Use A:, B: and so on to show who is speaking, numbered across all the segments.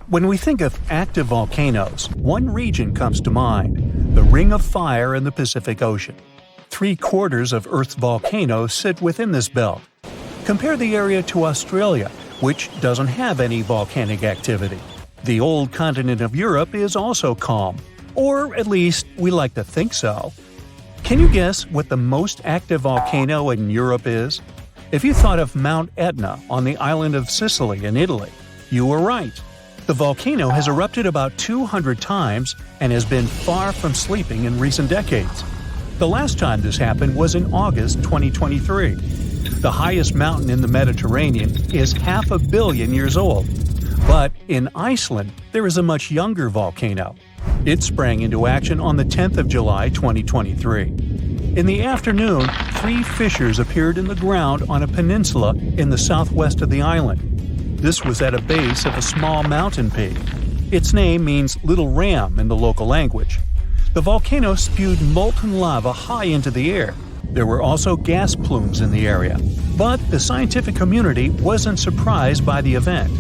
A: When we think of active volcanoes, one region comes to mind: the Ring of Fire in the Pacific Ocean. 3/4 of Earth's volcanoes sit within this belt. Compare the area to Australia, which doesn't have any volcanic activity. The old continent of Europe is also calm, or at least we like to think so. Can you guess what the most active volcano in Europe is? If you thought of Mount Etna on the island of Sicily in Italy, you were right. The volcano has erupted about 200 times and has been far from sleeping in recent decades. The last time this happened was in August 2023. The highest mountain in the Mediterranean is 500 million years old. But in Iceland, there is a much younger volcano. It sprang into action on the 10th of July 2023. In the afternoon, 3 fissures appeared in the ground on a peninsula in the southwest of the island. This was at a base of a small mountain peak. Its name means Little Ram in the local language. The volcano spewed molten lava high into the air. There were also gas plumes in the area. But the scientific community wasn't surprised by the event.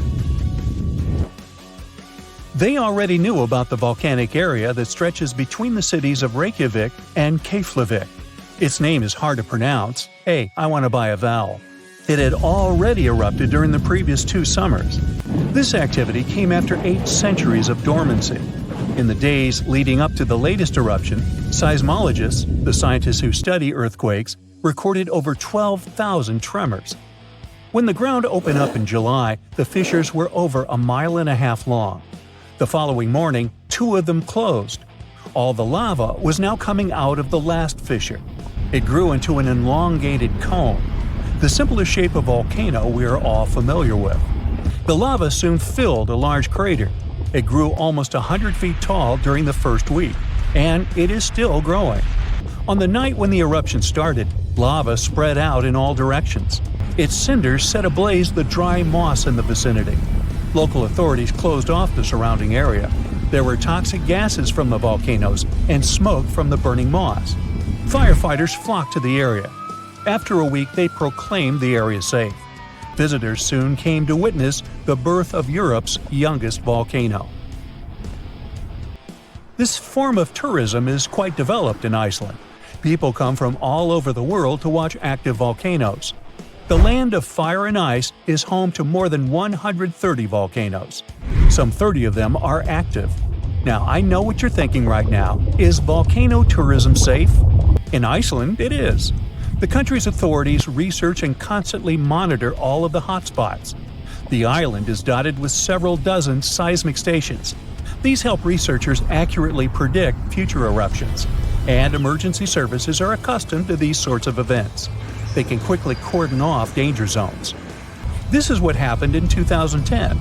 A: They already knew about the volcanic area that stretches between the cities of Reykjavik and Keflavik. Its name is hard to pronounce. Hey, I want to buy a vowel. It had already erupted during the previous 2 summers. This activity came after 8 centuries of dormancy. In the days leading up to the latest eruption, seismologists, the scientists who study earthquakes, recorded over 12,000 tremors. When the ground opened up in July, the fissures were over 1.5 miles long. The following morning, 2 of them closed. All the lava was now coming out of the last fissure. It grew into an elongated cone, the simplest shape of volcano we are all familiar with. The lava soon filled a large crater. It grew almost 100 feet tall during the first week, and it is still growing. On the night when the eruption started, lava spread out in all directions. Its cinders set ablaze the dry moss in the vicinity. Local authorities closed off the surrounding area. There were toxic gases from the volcanoes and smoke from the burning moss. Firefighters flocked to the area. After a week, they proclaimed the area safe. Visitors soon came to witness the birth of Europe's youngest volcano. This form of tourism is quite developed in Iceland. People come from all over the world to watch active volcanoes. The land of fire and ice is home to more than 130 volcanoes. Some 30 of them are active. Now, I know what you're thinking right now. Is volcano tourism safe? In Iceland, it is. The country's authorities research and constantly monitor all of the hotspots. The island is dotted with several dozen seismic stations. These help researchers accurately predict future eruptions, and emergency services are accustomed to these sorts of events. They can quickly cordon off danger zones. This is what happened in 2010.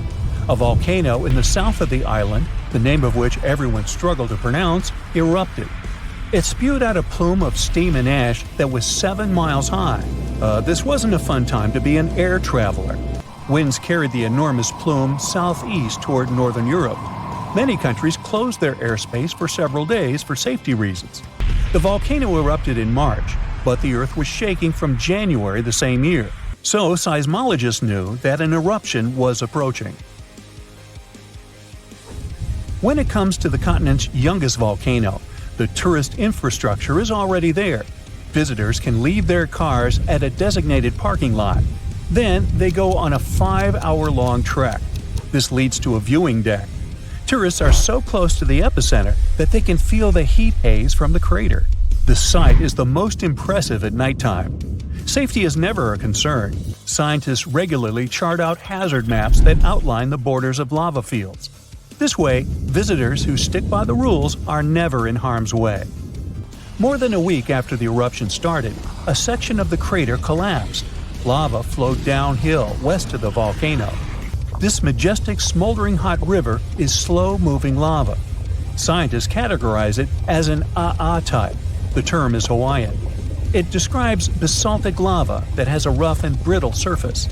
A: A volcano in the south of the island, the name of which everyone struggled to pronounce, erupted. It spewed out a plume of steam and ash that was 7 miles high. This wasn't a fun time to be an air traveler. Winds carried the enormous plume southeast toward northern Europe. Many countries closed their airspace for several days for safety reasons. The volcano erupted in March, but the Earth was shaking from January the same year, so seismologists knew that an eruption was approaching. When it comes to the continent's youngest volcano, the tourist infrastructure is already there. Visitors can leave their cars at a designated parking lot. Then they go on a 5-hour-long trek. This leads to a viewing deck. Tourists are so close to the epicenter that they can feel the heat haze from the crater. The sight is the most impressive at nighttime. Safety is never a concern. Scientists regularly chart out hazard maps that outline the borders of lava fields. This way, visitors who stick by the rules are never in harm's way. More than a week after the eruption started, a section of the crater collapsed. Lava flowed downhill west of the volcano. This majestic smoldering hot river is slow-moving lava. Scientists categorize it as an AA type. The term is Hawaiian. It describes basaltic lava that has a rough and brittle surface.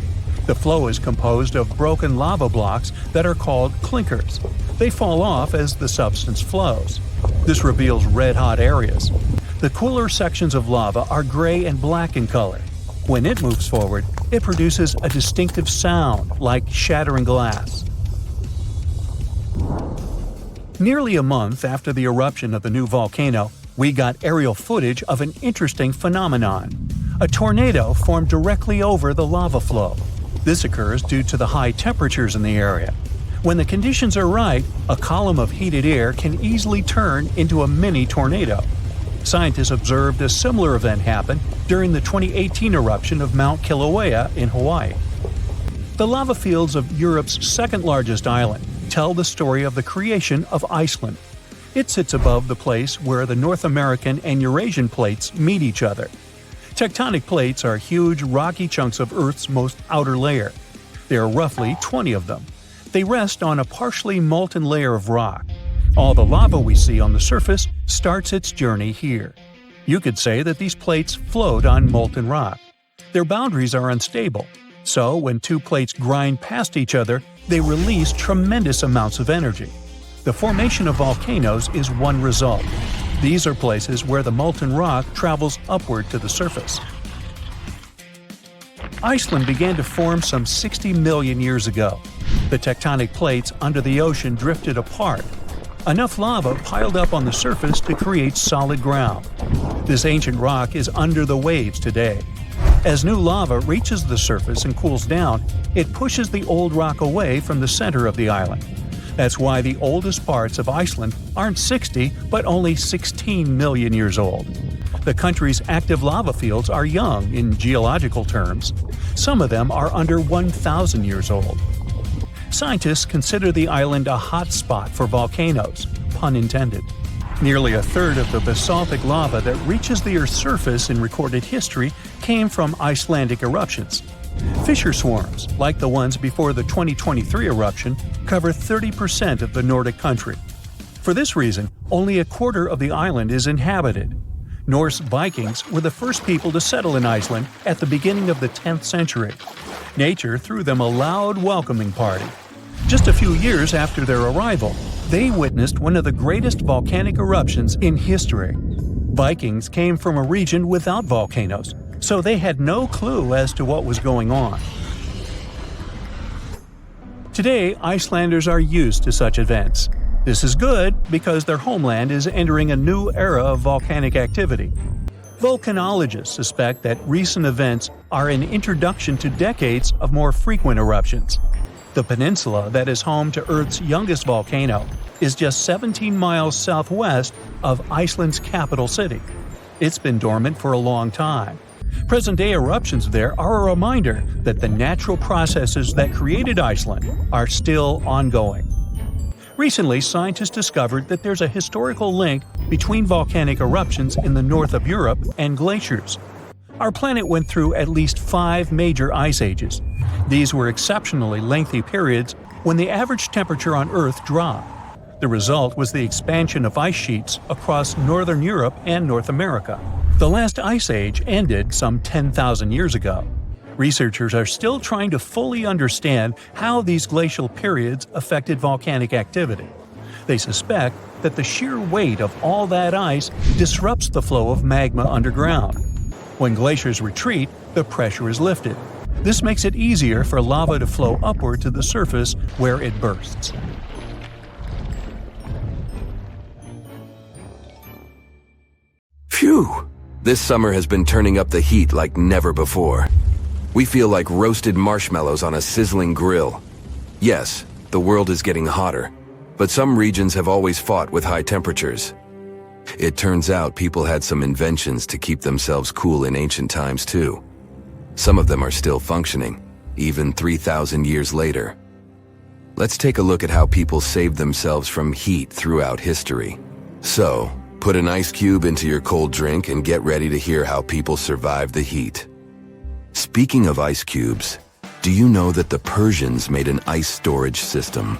A: The flow is composed of broken lava blocks that are called clinkers. They fall off as the substance flows. This reveals red-hot areas. The cooler sections of lava are gray and black in color. When it moves forward, it produces a distinctive sound like shattering glass. Nearly a month after the eruption of the new volcano, we got aerial footage of an interesting phenomenon. A tornado formed directly over the lava flow. This occurs due to the high temperatures in the area. When the conditions are right, a column of heated air can easily turn into a mini tornado. Scientists observed a similar event happen during the 2018 eruption of Mount Kilauea in Hawaii. The lava fields of Europe's second-largest island tell the story of the creation of Iceland. It sits above the place where the North American and Eurasian plates meet each other. Tectonic plates are huge, rocky chunks of Earth's most outer layer. There are roughly 20 of them. They rest on a partially molten layer of rock. All the lava we see on the surface starts its journey here. You could say that these plates float on molten rock. Their boundaries are unstable, so when two plates grind past each other, they release tremendous amounts of energy. The formation of volcanoes is one result. These are places where the molten rock travels upward to the surface. Iceland began to form some 60 million years ago. The tectonic plates under the ocean drifted apart. Enough lava piled up on the surface to create solid ground. This ancient rock is under the waves today. As new lava reaches the surface and cools down, it pushes the old rock away from the center of the island. That's why the oldest parts of Iceland aren't 60 but only 16 million years old. The country's active lava fields are young in geological terms. Some of them are under 1,000 years old. Scientists consider the island a hot spot for volcanoes, pun intended. Nearly a third of the basaltic lava that reaches the Earth's surface in recorded history came from Icelandic eruptions. Fissure swarms, like the ones before the 2023 eruption, cover 30% of the Nordic country. For this reason, only a quarter of the island is inhabited. Norse Vikings were the first people to settle in Iceland at the beginning of the 10th century. Nature threw them a loud welcoming party. Just a few years after their arrival, they witnessed one of the greatest volcanic eruptions in history. Vikings came from a region without volcanoes, so they had no clue as to what was going on. Today, Icelanders are used to such events. This is good because their homeland is entering a new era of volcanic activity. Volcanologists suspect that recent events are an introduction to decades of more frequent eruptions. The peninsula that is home to Earth's youngest volcano is just 17 miles southwest of Iceland's capital city. It's been dormant for a long time. Present-day eruptions there are a reminder that the natural processes that created Iceland are still ongoing. Recently, scientists discovered that there's a historical link between volcanic eruptions in the north of Europe and glaciers. Our planet went through at least 5 major ice ages. These were exceptionally lengthy periods when the average temperature on Earth dropped. The result was the expansion of ice sheets across northern Europe and North America. The last ice age ended some 10,000 years ago. Researchers are still trying to fully understand how these glacial periods affected volcanic activity. They suspect that the sheer weight of all that ice disrupts the flow of magma underground. When glaciers retreat, the pressure is lifted. This makes it easier for lava to flow upward to the surface where it bursts.
B: Phew! This summer has been turning up the heat like never before. We feel like roasted marshmallows on a sizzling grill. Yes, the world is getting hotter, but some regions have always fought with high temperatures. It turns out people had some inventions to keep themselves cool in ancient times too. Some of them are still functioning, even 3,000 years later. Let's take a look at how people saved themselves from heat throughout history. So, put an ice cube into your cold drink and get ready to hear how people survived the heat. Speaking of ice cubes, do you know that the Persians made an ice storage system?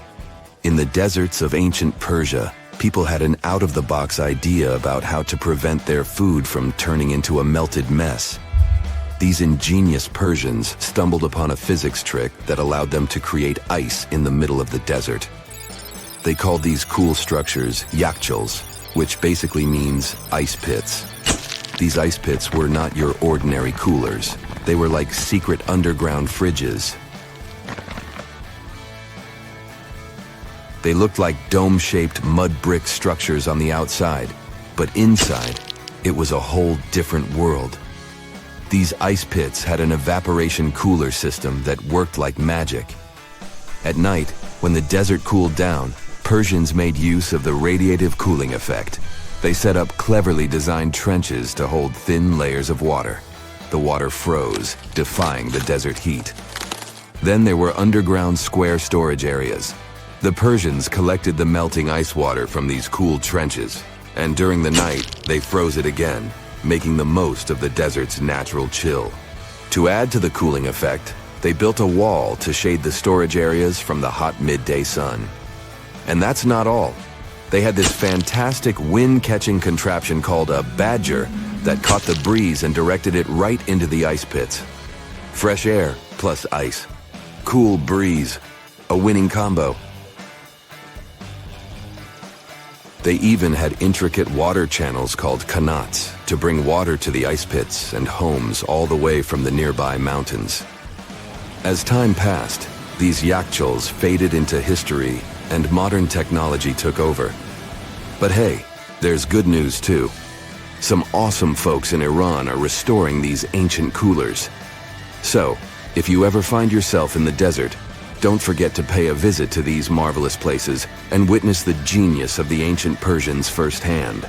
B: In the deserts of ancient Persia, people had an out-of-the-box idea about how to prevent their food from turning into a melted mess. These ingenious Persians stumbled upon a physics trick that allowed them to create ice in the middle of the desert. They called these cool structures yakhchals, which basically means ice pits. These ice pits were not your ordinary coolers. They were like secret underground fridges. They looked like dome-shaped mud brick structures on the outside, but inside, it was a whole different world. These ice pits had an evaporation cooler system that worked like magic. At night, when the desert cooled down, Persians made use of the radiative cooling effect. They set up cleverly designed trenches to hold thin layers of water. The water froze, defying the desert heat. Then there were underground square storage areas. The Persians collected the melting ice water from these cooled trenches, and during the night, they froze it again, making the most of the desert's natural chill. To add to the cooling effect, they built a wall to shade the storage areas from the hot midday sun. And that's not all. They had this fantastic wind-catching contraption called a badger that caught the breeze and directed it right into the ice pits. Fresh air plus ice. Cool breeze. A winning combo. They even had intricate water channels called qanats to bring water to the ice pits and homes all the way from the nearby mountains. As time passed, these yakhchuls faded into history and modern technology took over. But hey, there's good news too. Some awesome folks in Iran are restoring these ancient coolers. So, if you ever find yourself in the desert, don't forget to pay a visit to these marvelous places and witness the genius of the ancient Persians firsthand.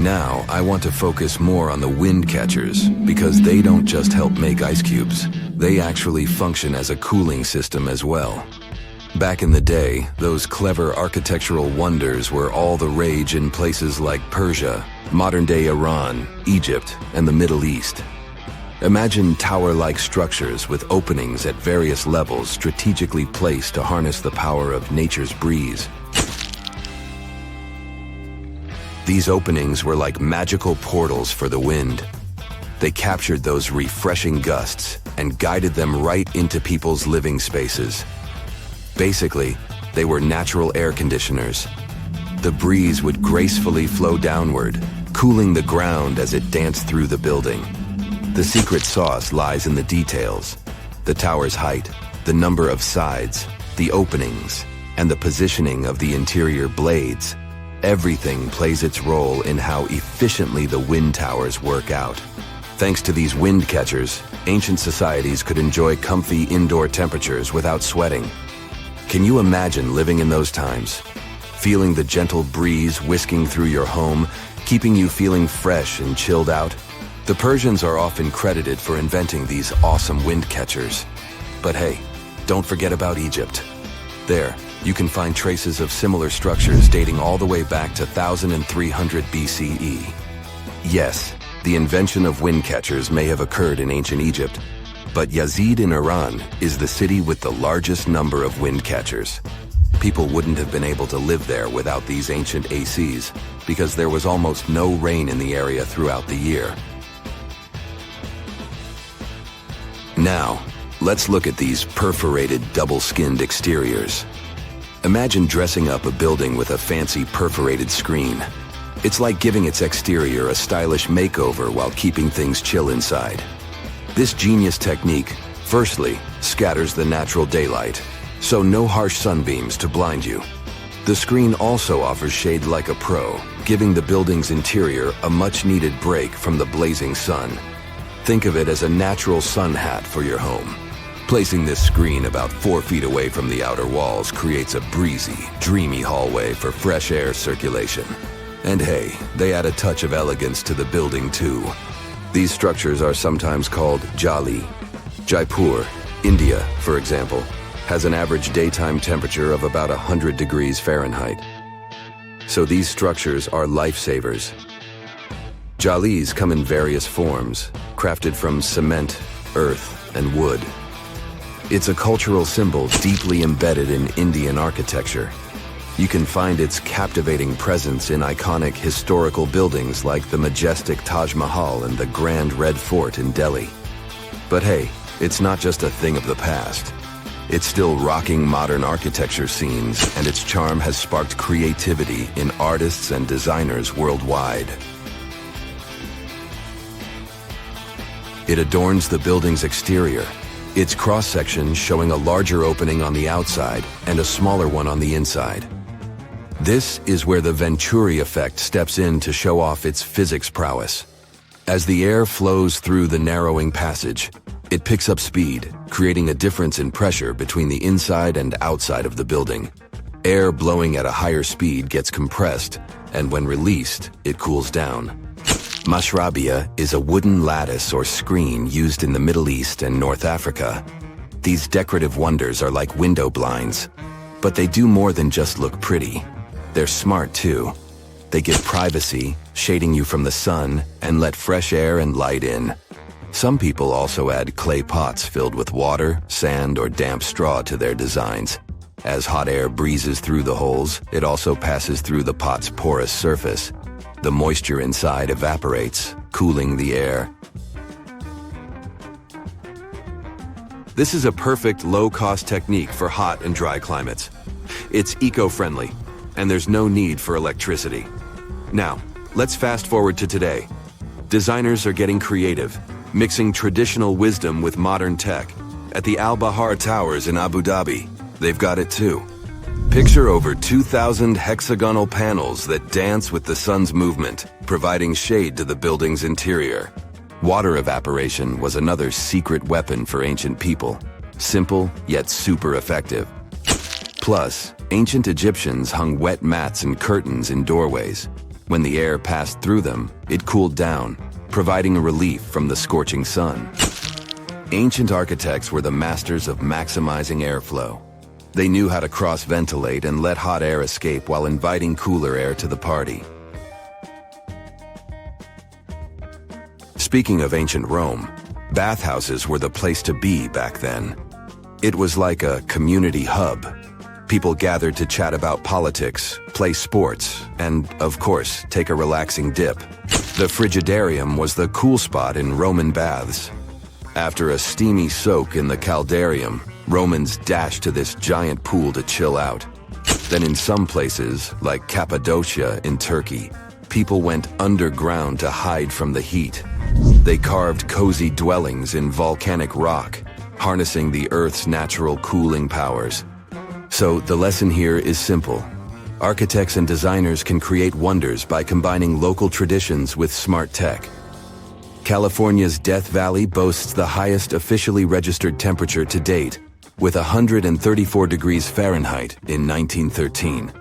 B: Now, I want to focus more on the wind catchers because they don't just help make ice cubes. They actually function as a cooling system as well. Back in the day, those clever architectural wonders were all the rage in places like Persia, modern-day Iran, Egypt, and the Middle East. Imagine tower-like structures with openings at various levels strategically placed to harness the power of nature's breeze. These openings were like magical portals for the wind. They captured those refreshing gusts and guided them right into people's living spaces. Basically, they were natural air conditioners. The breeze would gracefully flow downward, cooling the ground as it danced through the building. The secret sauce lies in the details. The tower's height, the number of sides, the openings, and the positioning of the interior blades. Everything plays its role in how efficiently the wind towers work out. Thanks to these wind catchers, ancient societies could enjoy comfy indoor temperatures without sweating. Can you imagine living in those times? Feeling the gentle breeze whisking through your home, keeping you feeling fresh and chilled out? The Persians are often credited for inventing these awesome wind catchers. But hey, don't forget about Egypt. There, you can find traces of similar structures dating all the way back to 1300 BCE. Yes, the invention of wind catchers may have occurred in ancient Egypt, but Yazid in Iran is the city with the largest number of wind catchers. People wouldn't have been able to live there without these ancient ACs because there was almost no rain in the area throughout the year. Now, let's look at these perforated double-skinned exteriors. Imagine dressing up a building with a fancy perforated screen. It's like giving its exterior a stylish makeover while keeping things chill inside. This genius technique, firstly, scatters the natural daylight, so no harsh sunbeams to blind you. The screen also offers shade like a pro, giving the building's interior a much-needed break from the blazing sun. Think of it as a natural sun hat for your home. Placing this screen about 4 feet away from the outer walls creates a breezy, dreamy hallway for fresh air circulation. And hey, they add a touch of elegance to the building too. These structures are sometimes called jali. Jaipur, India, for example, has an average daytime temperature of about 100 degrees Fahrenheit. So these structures are lifesavers. Jalis come in various forms, crafted from cement, earth, and wood. It's a cultural symbol deeply embedded in Indian architecture. You can find its captivating presence in iconic historical buildings like the majestic Taj Mahal and the Grand Red Fort in Delhi. But hey, it's not just a thing of the past. It's still rocking modern architecture scenes, and its charm has sparked creativity in artists and designers worldwide. It adorns the building's exterior, its cross-section showing a larger opening on the outside and a smaller one on the inside. This is where the Venturi effect steps in to show off its physics prowess. As the air flows through the narrowing passage, it picks up speed, creating a difference in pressure between the inside and outside of the building. Air blowing at a higher speed gets compressed, and when released, it cools down. Mashrabia is a wooden lattice or screen used in the Middle East and North Africa. These decorative wonders are like window blinds, but they do more than just look pretty. They're smart too. They give privacy, shading you from the sun, and let fresh air and light in. Some people also add clay pots filled with water, sand, or damp straw to their designs. As hot air breezes through the holes, it also passes through the pot's porous surface. The moisture inside evaporates, cooling the air. This is a perfect low-cost technique for hot and dry climates. It's eco-friendly, and there's no need for electricity. Now, let's fast forward to today. Designers are getting creative, mixing traditional wisdom with modern tech. At the Al Bahar Towers in Abu Dhabi, they've got it too. Picture over 2,000 hexagonal panels that dance with the sun's movement, providing shade to the building's interior. Water evaporation was another secret weapon for ancient people. Simple, yet super effective. Plus, ancient Egyptians hung wet mats and curtains in doorways. When the air passed through them, it cooled down, providing a relief from the scorching sun. Ancient architects were the masters of maximizing airflow. They knew how to cross-ventilate and let hot air escape while inviting cooler air to the party. Speaking of ancient Rome, bathhouses were the place to be back then. It was like a community hub. People gathered to chat about politics, play sports, and, of course, take a relaxing dip. The Frigidarium was the cool spot in Roman baths. After a steamy soak in the Caldarium, Romans dashed to this giant pool to chill out. Then in some places, like Cappadocia in Turkey, people went underground to hide from the heat. They carved cozy dwellings in volcanic rock, harnessing the Earth's natural cooling powers. So the lesson here is simple. Architects and designers can create wonders by combining local traditions with smart tech. California's Death Valley boasts the highest officially registered temperature to date, with 134 degrees Fahrenheit in 1913.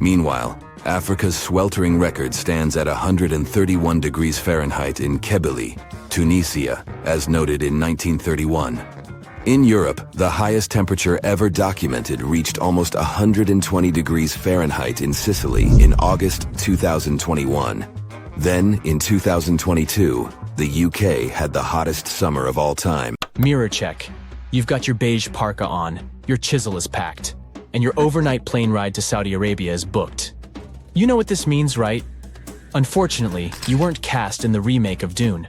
B: Meanwhile, Africa's sweltering record stands at 131 degrees Fahrenheit in Kebili, Tunisia, as noted in 1931. In Europe, the highest temperature ever documented reached almost 120 degrees Fahrenheit in Sicily in August 2021. Then, in 2022, the UK had the hottest summer of all time.
C: Mirror check. You've got your beige parka on, your chisel is packed, and your overnight plane ride to Saudi Arabia is booked. You know what this means, right? Unfortunately, you weren't cast in the remake of Dune.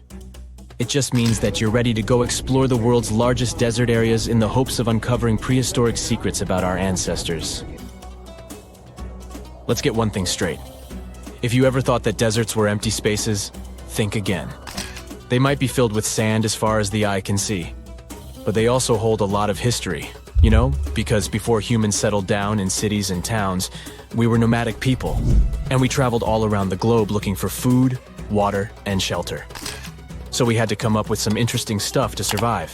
C: It just means that you're ready to go explore the world's largest desert areas in the hopes of uncovering prehistoric secrets about our ancestors. Let's get one thing straight. If you ever thought that deserts were empty spaces, think again. They might be filled with sand as far as the eye can see, but they also hold a lot of history, you know, because before humans settled down in cities and towns, we were nomadic people, and we traveled all around the globe looking for food, water, and shelter. So we had to come up with some interesting stuff to survive.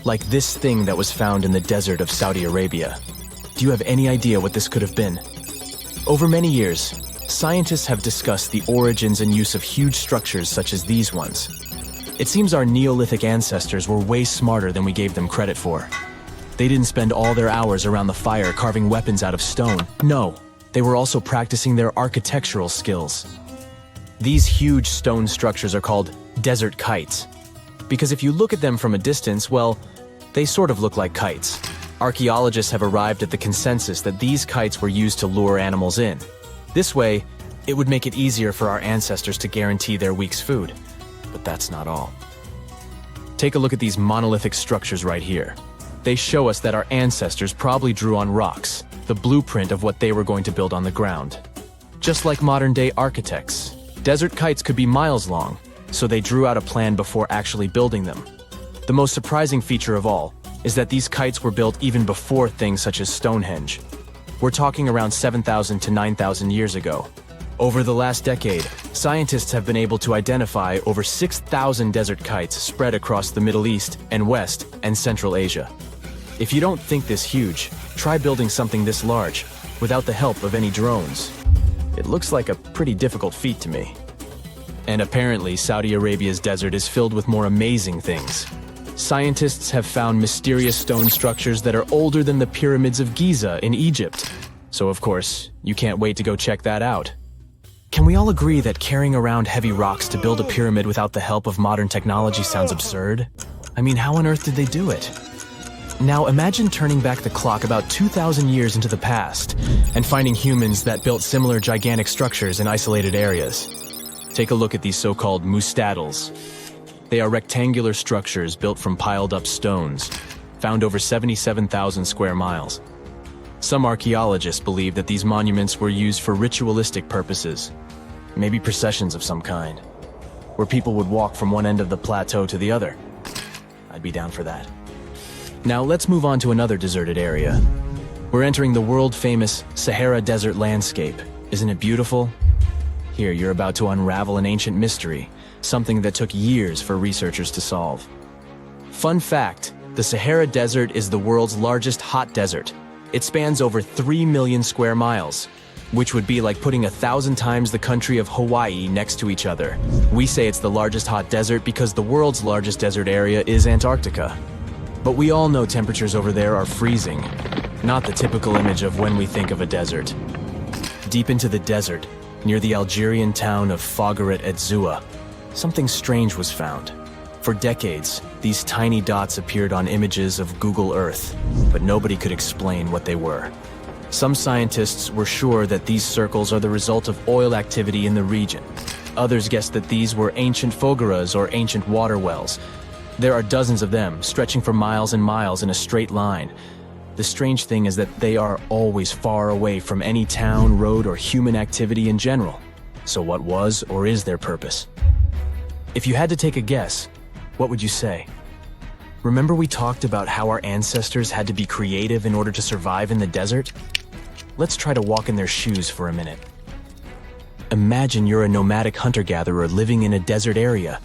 C: Like this thing that was found in the desert of Saudi Arabia. Do you have any idea what this could have been? Over many years, scientists have discussed the origins and use of huge structures such as these ones. It seems our Neolithic ancestors were way smarter than we gave them credit for. They didn't spend all their hours around the fire carving weapons out of stone. No, they were also practicing their architectural skills. These huge stone structures are called desert kites, because if you look at them from a distance, well, they sort of look like kites. Archaeologists have arrived at the consensus that these kites were used to lure animals in. This way, it would make it easier for our ancestors to guarantee their week's food. But that's not all. Take a look at these monolithic structures right here. They show us that our ancestors probably drew on rocks, the blueprint of what they were going to build on the ground. Just like modern-day architects, desert kites could be miles long, so they drew out a plan before actually building them. The most surprising feature of all is that these kites were built even before things such as Stonehenge. We're talking around 7,000 to 9,000 years ago. Over the last decade, scientists have been able to identify over 6,000 desert kites spread across the Middle East and West and Central Asia. If you don't think this huge, try building something this large without the help of any drones. It looks like a pretty difficult feat to me. And apparently, Saudi Arabia's desert is filled with more amazing things. Scientists have found mysterious stone structures that are older than the pyramids of Giza in Egypt. So of course, you can't wait to go check that out. Can we all agree that carrying around heavy rocks to build a pyramid without the help of modern technology sounds absurd? I mean, how on earth did they do it? Now imagine turning back the clock about 2,000 years into the past and finding humans that built similar gigantic structures in isolated areas. Take a look at these so-called mustadils. They are rectangular structures built from piled-up stones, found over 77,000 square miles. Some archaeologists believe that these monuments were used for ritualistic purposes, maybe processions of some kind, where people would walk from one end of the plateau to the other. I'd be down for that. Now let's move on to another deserted area. We're entering the world-famous Sahara desert landscape. Isn't it beautiful? Here, you're about to unravel an ancient mystery, something that took years for researchers to solve. Fun fact, the Sahara Desert is the world's largest hot desert. It spans over 3 million square miles, which would be like putting 1,000 times the country of Hawaii next to each other. We say it's the largest hot desert because the world's largest desert area is Antarctica. But we all know temperatures over there are freezing, not the typical image of when we think of a desert. Deep into the desert, near the Algerian town of Fougeret et Zoua, something strange was found. For decades, these tiny dots appeared on images of Google Earth, but nobody could explain what they were. Some scientists were sure that these circles are the result of oil activity in the region. Others guessed that these were ancient fogeras or ancient water wells. There are dozens of them, stretching for miles and miles in a straight line. The strange thing is that they are always far away from any town, road, or human activity in general. So what was or is their purpose? If you had to take a guess, what would you say? Remember we talked about how our ancestors had to be creative in order to survive in the desert? Let's try to walk in their shoes for a minute. Imagine you're a nomadic hunter-gatherer living in a desert area.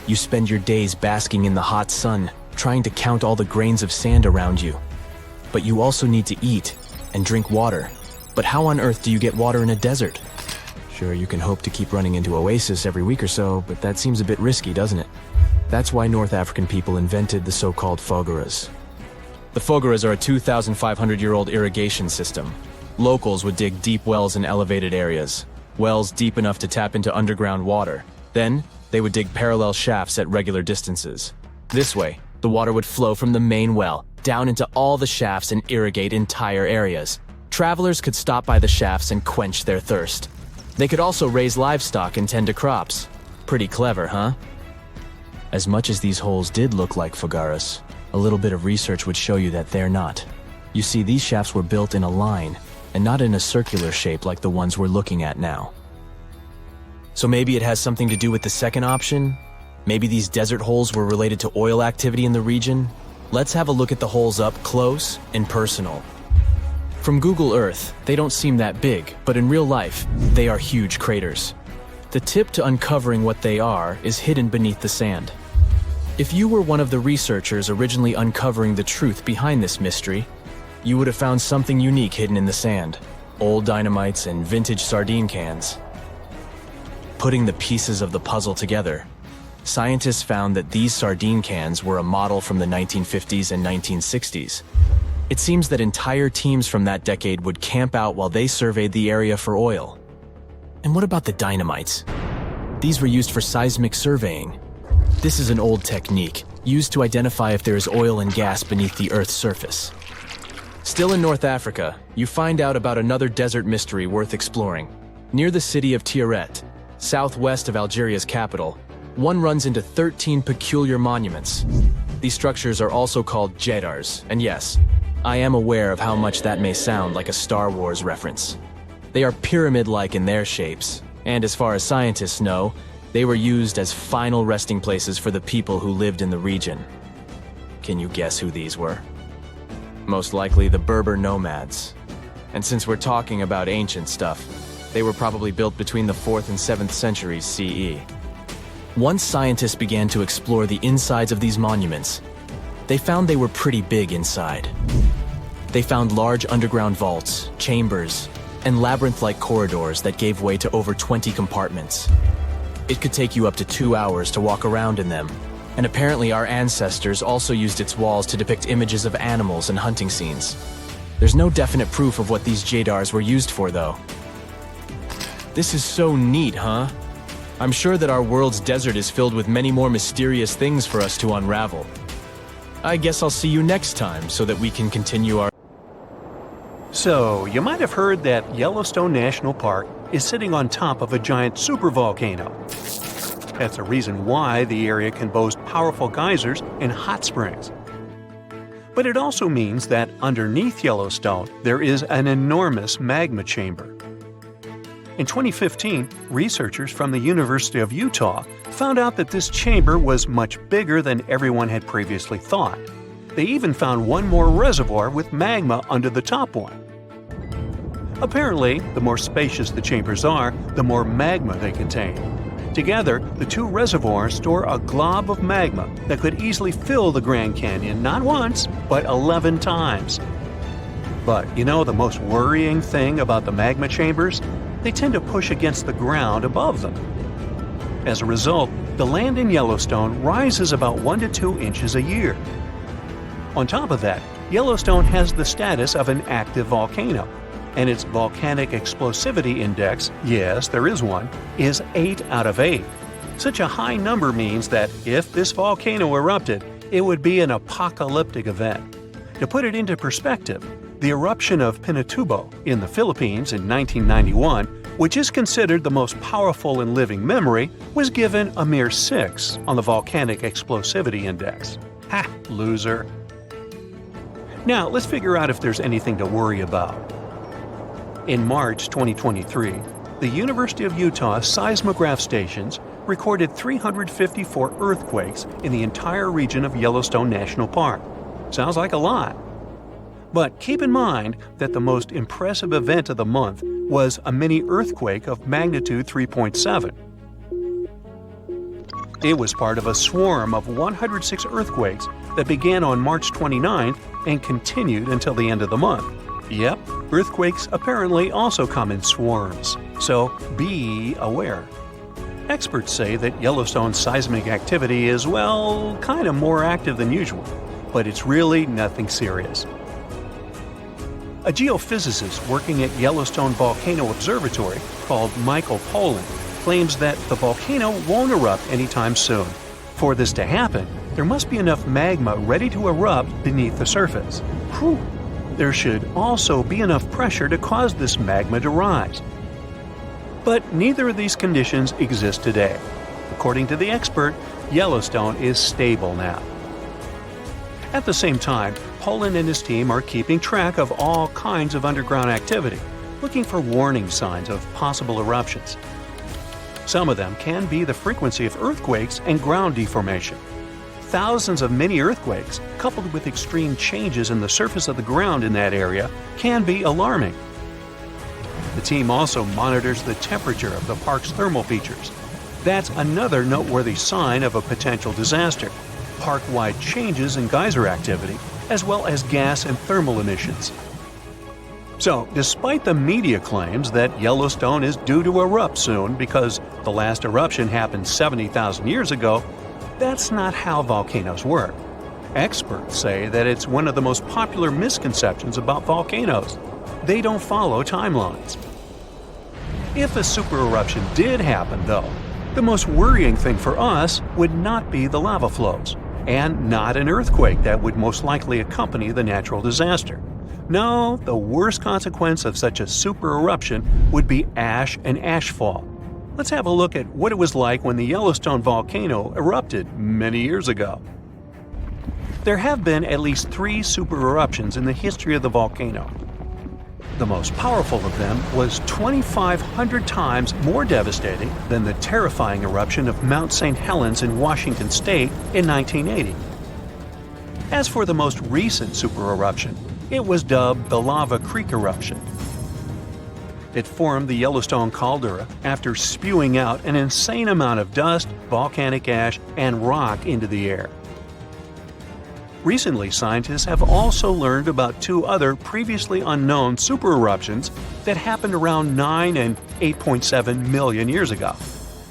C: You spend your days basking in the hot sun, trying to count all the grains of sand around you. But you also need to eat and drink water. But how on earth do you get water in a desert? Sure, you can hope to keep running into oasis every week or so, but that seems a bit risky, doesn't it? That's why North African people invented the so-called fogeras. The fogeras are a 2,500-year-old irrigation system. Locals would dig deep wells in elevated areas, wells deep enough to tap into underground water. Then, they would dig parallel shafts at regular distances. This way, the water would flow from the main well down into all the shafts and irrigate entire areas. Travelers could stop by the shafts and quench their thirst. They could also raise livestock and tend to crops. Pretty clever, huh? As much as these holes did look like fogaras, a little bit of research would show you that they're not. You see, these shafts were built in a line, and not in a circular shape like the ones we're looking at now. So maybe it has something to do with the second option? Maybe these desert holes were related to oil activity in the region? Let's have a look at the holes up close and personal. From Google Earth, they don't seem that big, but in real life, they are huge craters. The tip to uncovering what they are is hidden beneath the sand. If you were one of the researchers originally uncovering the truth behind this mystery, you would have found something unique hidden in the sand. Old dynamites and vintage sardine cans. Putting the pieces of the puzzle together, scientists found that these sardine cans were a model from the 1950s and 1960s. It seems that entire teams from that decade would camp out while they surveyed the area for oil. And what about the dynamites? These were used for seismic surveying. This is an old technique, used to identify if there is oil and gas beneath the Earth's surface. Still in North Africa, you find out about another desert mystery worth exploring. Near the city of Tiaret, southwest of Algeria's capital, one runs into 13 peculiar monuments. These structures are also called jedars, and yes, I am aware of how much that may sound like a Star Wars reference. They are pyramid-like in their shapes, and as far as scientists know, they were used as final resting places for the people who lived in the region. Can you guess who these were? Most likely the Berber nomads. And since we're talking about ancient stuff, they were probably built between the 4th and 7th centuries CE. Once scientists began to explore the insides of these monuments, they found they were pretty big inside. They found large underground vaults, chambers, and labyrinth-like corridors that gave way to over 20 compartments. It could take you up to 2 hours to walk around in them, and apparently our ancestors also used its walls to depict images of animals and hunting scenes. There's no definite proof of what these jadars were used for, though. This is so neat, huh? I'm sure that our world's desert is filled with many more mysterious things for us to unravel. I guess I'll see you next time so that we can continue our...
A: So, you might have heard that Yellowstone National Park is sitting on top of a giant supervolcano. That's the reason why the area can boast powerful geysers and hot springs. But it also means that underneath Yellowstone, there is an enormous magma chamber. In 2015, researchers from the University of Utah found out that this chamber was much bigger than everyone had previously thought. They even found one more reservoir with magma under the top one. Apparently, the more spacious the chambers are, the more magma they contain. Together, the two reservoirs store a glob of magma that could easily fill the Grand Canyon not once, but 11 times. But you know the most worrying thing about the magma chambers? They tend to push against the ground above them. As a result, the land in Yellowstone rises about 1 to 2 inches a year. On top of that, Yellowstone has the status of an active volcano, and its volcanic explosivity index, yes, there is one, is 8 out of 8. Such a high number means that if this volcano erupted, it would be an apocalyptic event. To put it into perspective, the eruption of Pinatubo in the Philippines in 1991, which is considered the most powerful in living memory, was given a mere 6 on the volcanic explosivity index. Ha, loser. Now, let's figure out if there's anything to worry about. In March 2023, the University of Utah seismograph stations recorded 354 earthquakes in the entire region of Yellowstone National Park. Sounds like a lot. But keep in mind that the most impressive event of the month was a mini earthquake of magnitude 3.7. It was part of a swarm of 106 earthquakes that began on March 29th and continued until the end of the month. Yep, earthquakes apparently also come in swarms, so be aware. Experts say that Yellowstone's seismic activity is, well, kind of more active than usual, but it's really nothing serious. A geophysicist working at Yellowstone Volcano Observatory called Michael Pollan claims that the volcano won't erupt anytime soon. For this to happen, there must be enough magma ready to erupt beneath the surface. Whew. There should also be enough pressure to cause this magma to rise. But neither of these conditions exist today. According to the expert, Yellowstone is stable now. At the same time, Pollan and his team are keeping track of all kinds of underground activity, looking for warning signs of possible eruptions. Some of them can be the frequency of earthquakes and ground deformation. Thousands of mini earthquakes, coupled with extreme changes in the surface of the ground in that area, can be alarming. The team also monitors the temperature of the park's thermal features. That's another noteworthy sign of a potential disaster. Park-wide changes in geyser activity, as well as gas and thermal emissions. So, despite the media claims that Yellowstone is due to erupt soon because the last eruption happened 70,000 years ago, that's not how volcanoes work. Experts say that it's one of the most popular misconceptions about volcanoes. They don't follow timelines. If a supereruption did happen, though, the most worrying thing for us would not be the lava flows, and not an earthquake that would most likely accompany the natural disaster. No, the worst consequence of such a supereruption would be ash and ashfall. Let's have a look at what it was like when the Yellowstone volcano erupted many years ago. There have been at least 3 supereruptions in the history of the volcano. The most powerful of them was 2,500 times more devastating than the terrifying eruption of Mount St. Helens in Washington state in 1980. As for the most recent supereruption, it was dubbed the Lava Creek eruption. It formed the Yellowstone caldera after spewing out an insane amount of dust, volcanic ash, and rock into the air. Recently, scientists have also learned about two other previously unknown supereruptions that happened around 9 and 8.7 million years ago.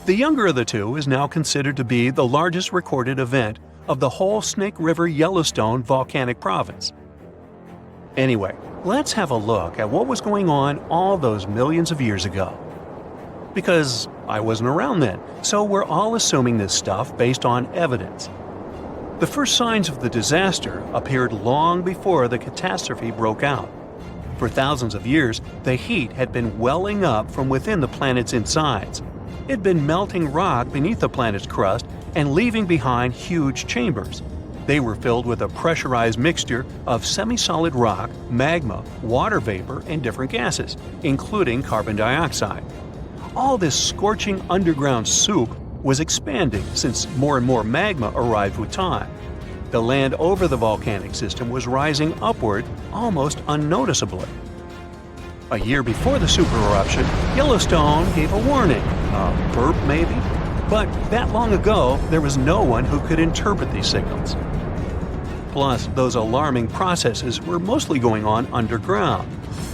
A: The younger of the two is now considered to be the largest recorded event of the whole Snake River Yellowstone volcanic province. Anyway, let's have a look at what was going on all those millions of years ago. Because I wasn't around then, so we're all assuming this stuff based on evidence. The first signs of the disaster appeared long before the catastrophe broke out. For thousands of years, the heat had been welling up from within the planet's insides. It had been melting rock beneath the planet's crust and leaving behind huge chambers. They were filled with a pressurized mixture of semi-solid rock, magma, water vapor, and different gases, including carbon dioxide. All this scorching underground soup was expanding since more and more magma arrived with time. The land over the volcanic system was rising upward almost unnoticeably. A year before the supereruption, Yellowstone gave a warning, a burp maybe, but that long ago there was no one who could interpret these signals. Plus, those alarming processes were mostly going on underground.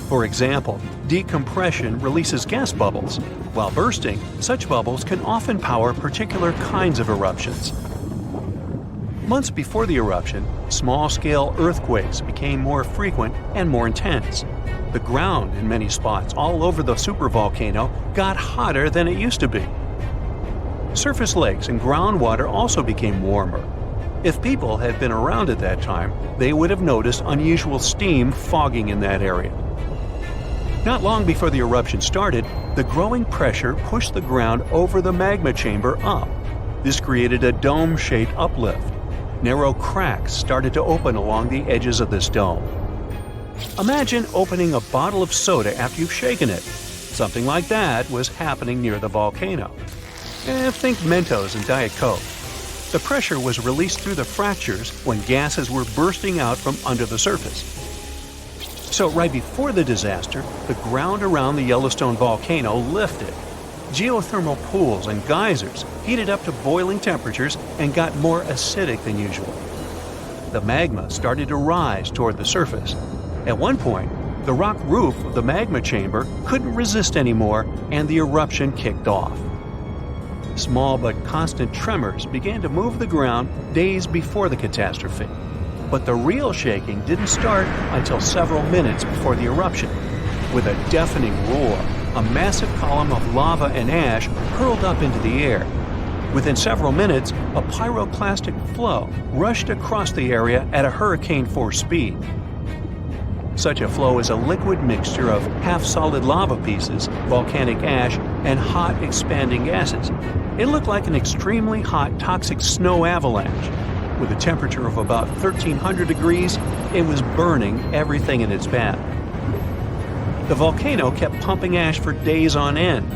A: For example, decompression releases gas bubbles. While bursting, such bubbles can often power particular kinds of eruptions. Months before the eruption, small-scale earthquakes became more frequent and more intense. The ground in many spots all over the supervolcano got hotter than it used to be. Surface lakes and groundwater also became warmer. If people had been around at that time, they would have noticed unusual steam fogging in that area. Not long before the eruption started, the growing pressure pushed the ground over the magma chamber up. This created a dome-shaped uplift. Narrow cracks started to open along the edges of this dome. Imagine opening a bottle of soda after you've shaken it. Something like that was happening near the volcano. Think Mentos and Diet Coke. The pressure was released through the fractures when gases were bursting out from under the surface. So right before the disaster, the ground around the Yellowstone volcano lifted. Geothermal pools and geysers heated up to boiling temperatures and got more acidic than usual. The magma started to rise toward the surface. At one point, the rock roof of the magma chamber couldn't resist anymore and the eruption kicked off. Small but constant tremors began to move the ground days before the catastrophe. But the real shaking didn't start until several minutes before the eruption. With a deafening roar, a massive column of lava and ash hurled up into the air. Within several minutes, a pyroclastic flow rushed across the area at a hurricane-force speed. Such a flow is a liquid mixture of half-solid lava pieces, volcanic ash, and hot, expanding gases. It looked like an extremely hot, toxic snow avalanche. With a temperature of about 1,300 degrees, it was burning everything in its path. The volcano kept pumping ash for days on end.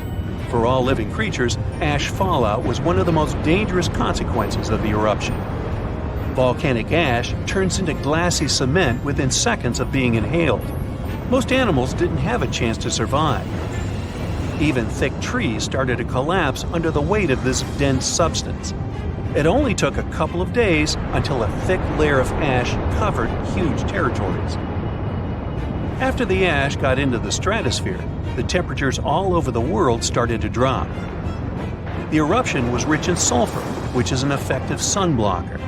A: For all living creatures, ash fallout was one of the most dangerous consequences of the eruption. Volcanic ash turns into glassy cement within seconds of being inhaled. Most animals didn't have a chance to survive. Even thick trees started to collapse under the weight of this dense substance. It only took a couple of days until a thick layer of ash covered huge territories. After the ash got into the stratosphere, the temperatures all over the world started to drop. The eruption was rich in sulfur, which is an effective sunblocker.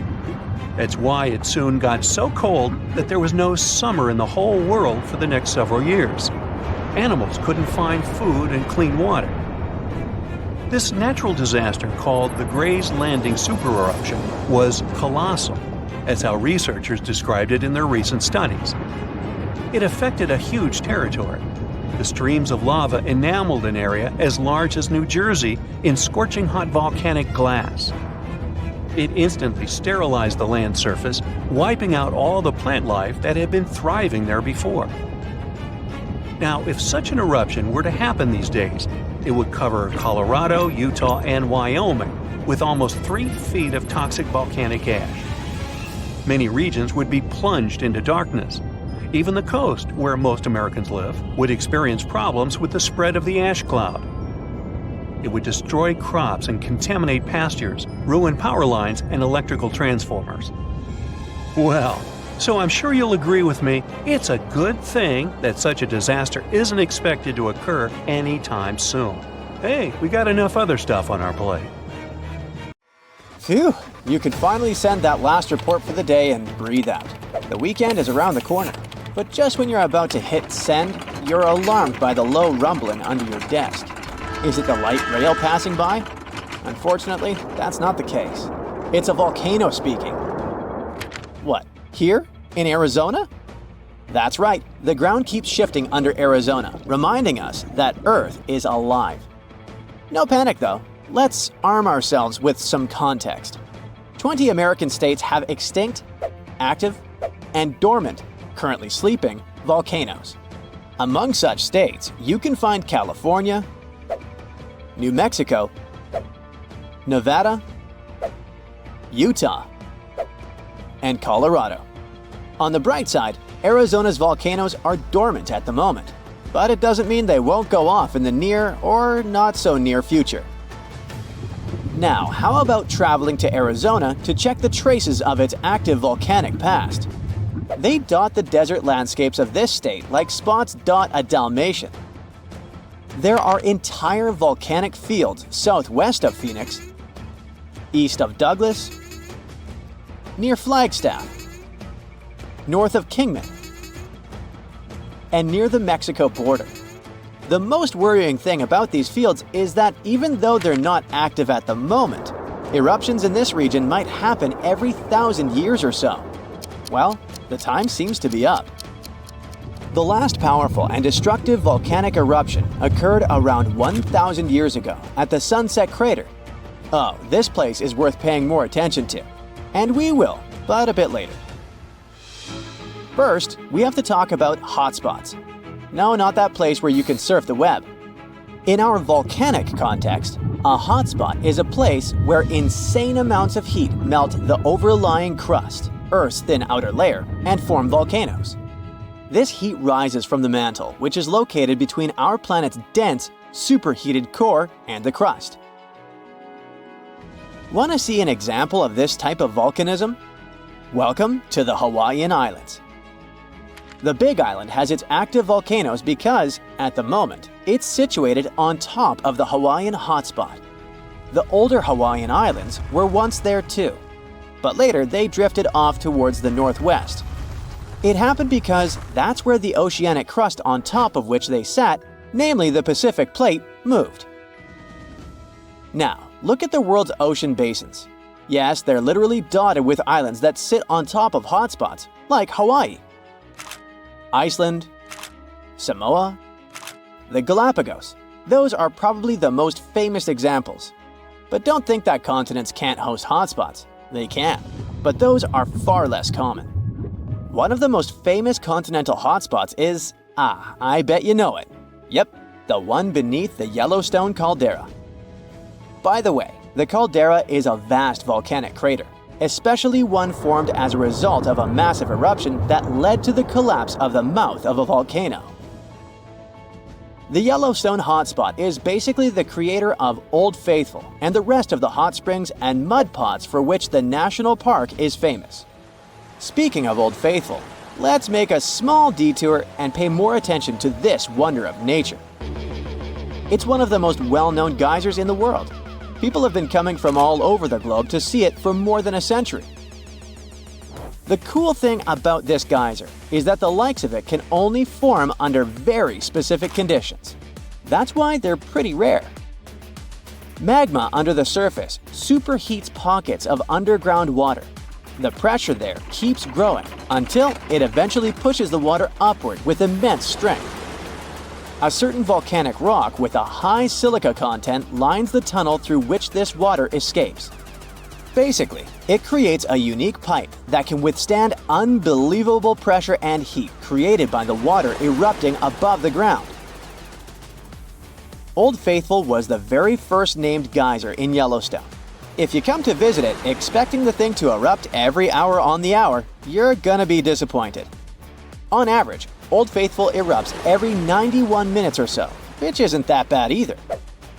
A: That's why it soon got so cold that there was no summer in the whole world for the next several years. Animals couldn't find food and clean water. This natural disaster, called the Gray's Landing supereruption, was colossal. That's how researchers described it in their recent studies. It affected a huge territory. The streams of lava enameled an area as large as New Jersey in scorching hot volcanic glass. It instantly sterilized the land surface, wiping out all the plant life that had been thriving there before. Now, if such an eruption were to happen these days, it would cover Colorado, Utah, and Wyoming with almost 3 feet of toxic volcanic ash. Many regions would be plunged into darkness. Even the coast, where most Americans live, would experience problems with the spread of the ash cloud. It would destroy crops and contaminate pastures, ruin power lines and electrical transformers. Well, so I'm sure you'll agree with me, it's a good thing that such a disaster isn't expected to occur anytime soon. Hey, we got enough other stuff on our plate.
D: Phew, you can finally send that last report for the day and breathe out. The weekend is around the corner. But just when you're about to hit send, you're alarmed by the low rumbling under your desk. Is it the light rail passing by? Unfortunately, that's not the case. It's a volcano speaking. What, here? In Arizona? That's right, the ground keeps shifting under Arizona, reminding us that Earth is alive. No panic though. Let's arm ourselves with some context. 20 American states have extinct, active, and dormant, currently sleeping, volcanoes. Among such states, you can find California, New Mexico, Nevada, Utah, and Colorado. On the bright side, Arizona's volcanoes are dormant at the moment, but it doesn't mean they won't go off in the near or not so near future. Now, how about traveling to Arizona to check the traces of its active volcanic past? They dot the desert landscapes of this state like spots dot a Dalmatian. There are entire volcanic fields southwest of Phoenix, east of Douglas, near Flagstaff, north of Kingman, and near the Mexico border. The most worrying thing about these fields is that even though they're not active at the moment, eruptions in this region might happen every 1,000 years or so. Well, the time seems to be up. The last powerful and destructive volcanic eruption occurred around 1,000 years ago at the Sunset Crater. Oh, this place is worth paying more attention to. And we will, but a bit later. First, we have to talk about hotspots. No, not that place where you can surf the web. In our volcanic context, a hotspot is a place where insane amounts of heat melt the overlying crust, Earth's thin outer layer, and form volcanoes. This heat rises from the mantle, which is located between our planet's dense, superheated core and the crust. Want to see an example of this type of volcanism? Welcome to the Hawaiian Islands. The Big Island has its active volcanoes because, at the moment, it's situated on top of the Hawaiian hotspot. The older Hawaiian Islands were once there too, but later they drifted off towards the northwest. It happened because that's where the oceanic crust on top of which they sat, namely the Pacific Plate, moved. Now, look at the world's ocean basins. Yes, they're literally dotted with islands that sit on top of hotspots, like Hawaii, Iceland, Samoa, the Galapagos. Those are probably the most famous examples. But don't think that continents can't host hotspots. They can, but those are far less common. One of the most famous continental hotspots is, I bet you know it. Yep, the one beneath the Yellowstone caldera. By the way, the caldera is a vast volcanic crater, especially one formed as a result of a massive eruption that led to the collapse of the mouth of a volcano. The Yellowstone hotspot is basically the creator of Old Faithful and the rest of the hot springs and mud pots for which the national park is famous. Speaking of Old Faithful, let's make a small detour and pay more attention to this wonder of nature. It's one of the most well-known geysers in the world. People have been coming from all over the globe to see it for more than a century. The cool thing about this geyser is that the likes of it can only form under very specific conditions. That's why they're pretty rare. Magma under the surface superheats pockets of underground water. The pressure there keeps growing until it eventually pushes the water upward with immense strength. A certain volcanic rock with a high silica content lines the tunnel through which this water escapes. Basically, it creates a unique pipe that can withstand unbelievable pressure and heat created by the water erupting above the ground. Old Faithful was the very first named geyser in Yellowstone. If you come to visit it expecting the thing to erupt every hour on the hour, you're gonna be disappointed. On average, Old Faithful erupts every 91 minutes or so, which isn't that bad either.